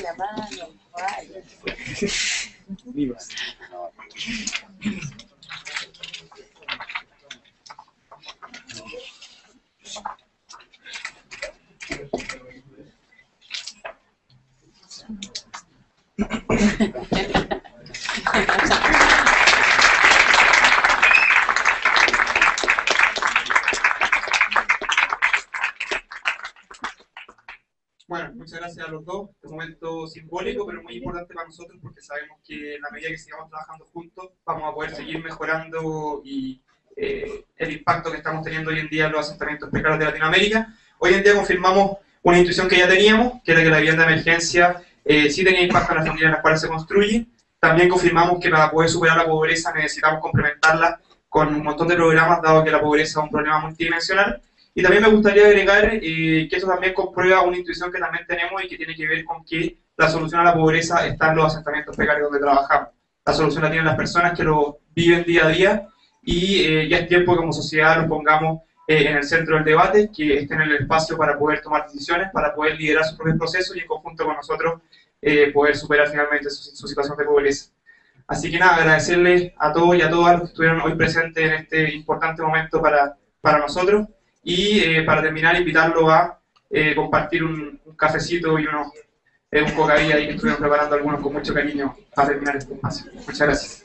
La mano, vaya. Bueno, muchas gracias a los dos. Es un momento simbólico, pero muy importante para nosotros porque sabemos que en la medida que sigamos trabajando juntos vamos a poder seguir mejorando y el impacto que estamos teniendo hoy en día en los asentamientos precarios de Latinoamérica. Hoy en día confirmamos una intuición que ya teníamos, que era que la vivienda de emergencia sí tenía impacto en las familias en las cuales se construye. También confirmamos que para poder superar la pobreza necesitamos complementarla con un montón de programas, dado que la pobreza es un problema multidimensional. Y también me gustaría agregar que eso también comprueba una intuición que también tenemos y que tiene que ver con que la solución a la pobreza está en los asentamientos precarios donde trabajamos. La solución la tienen las personas que lo viven día a día y ya es tiempo que como sociedad nos pongamos en el centro del debate, que estén en el espacio para poder tomar decisiones, para poder liderar sus propios procesos y en conjunto con nosotros poder superar finalmente su situación de pobreza. Así que nada, agradecerles a todos y a todas los que estuvieron hoy presentes en este importante momento para nosotros. Y para terminar, invitarlo a compartir un cafecito y un cocadillo ahí que estuvieron preparando algunos con mucho cariño para terminar este espacio. Muchas gracias.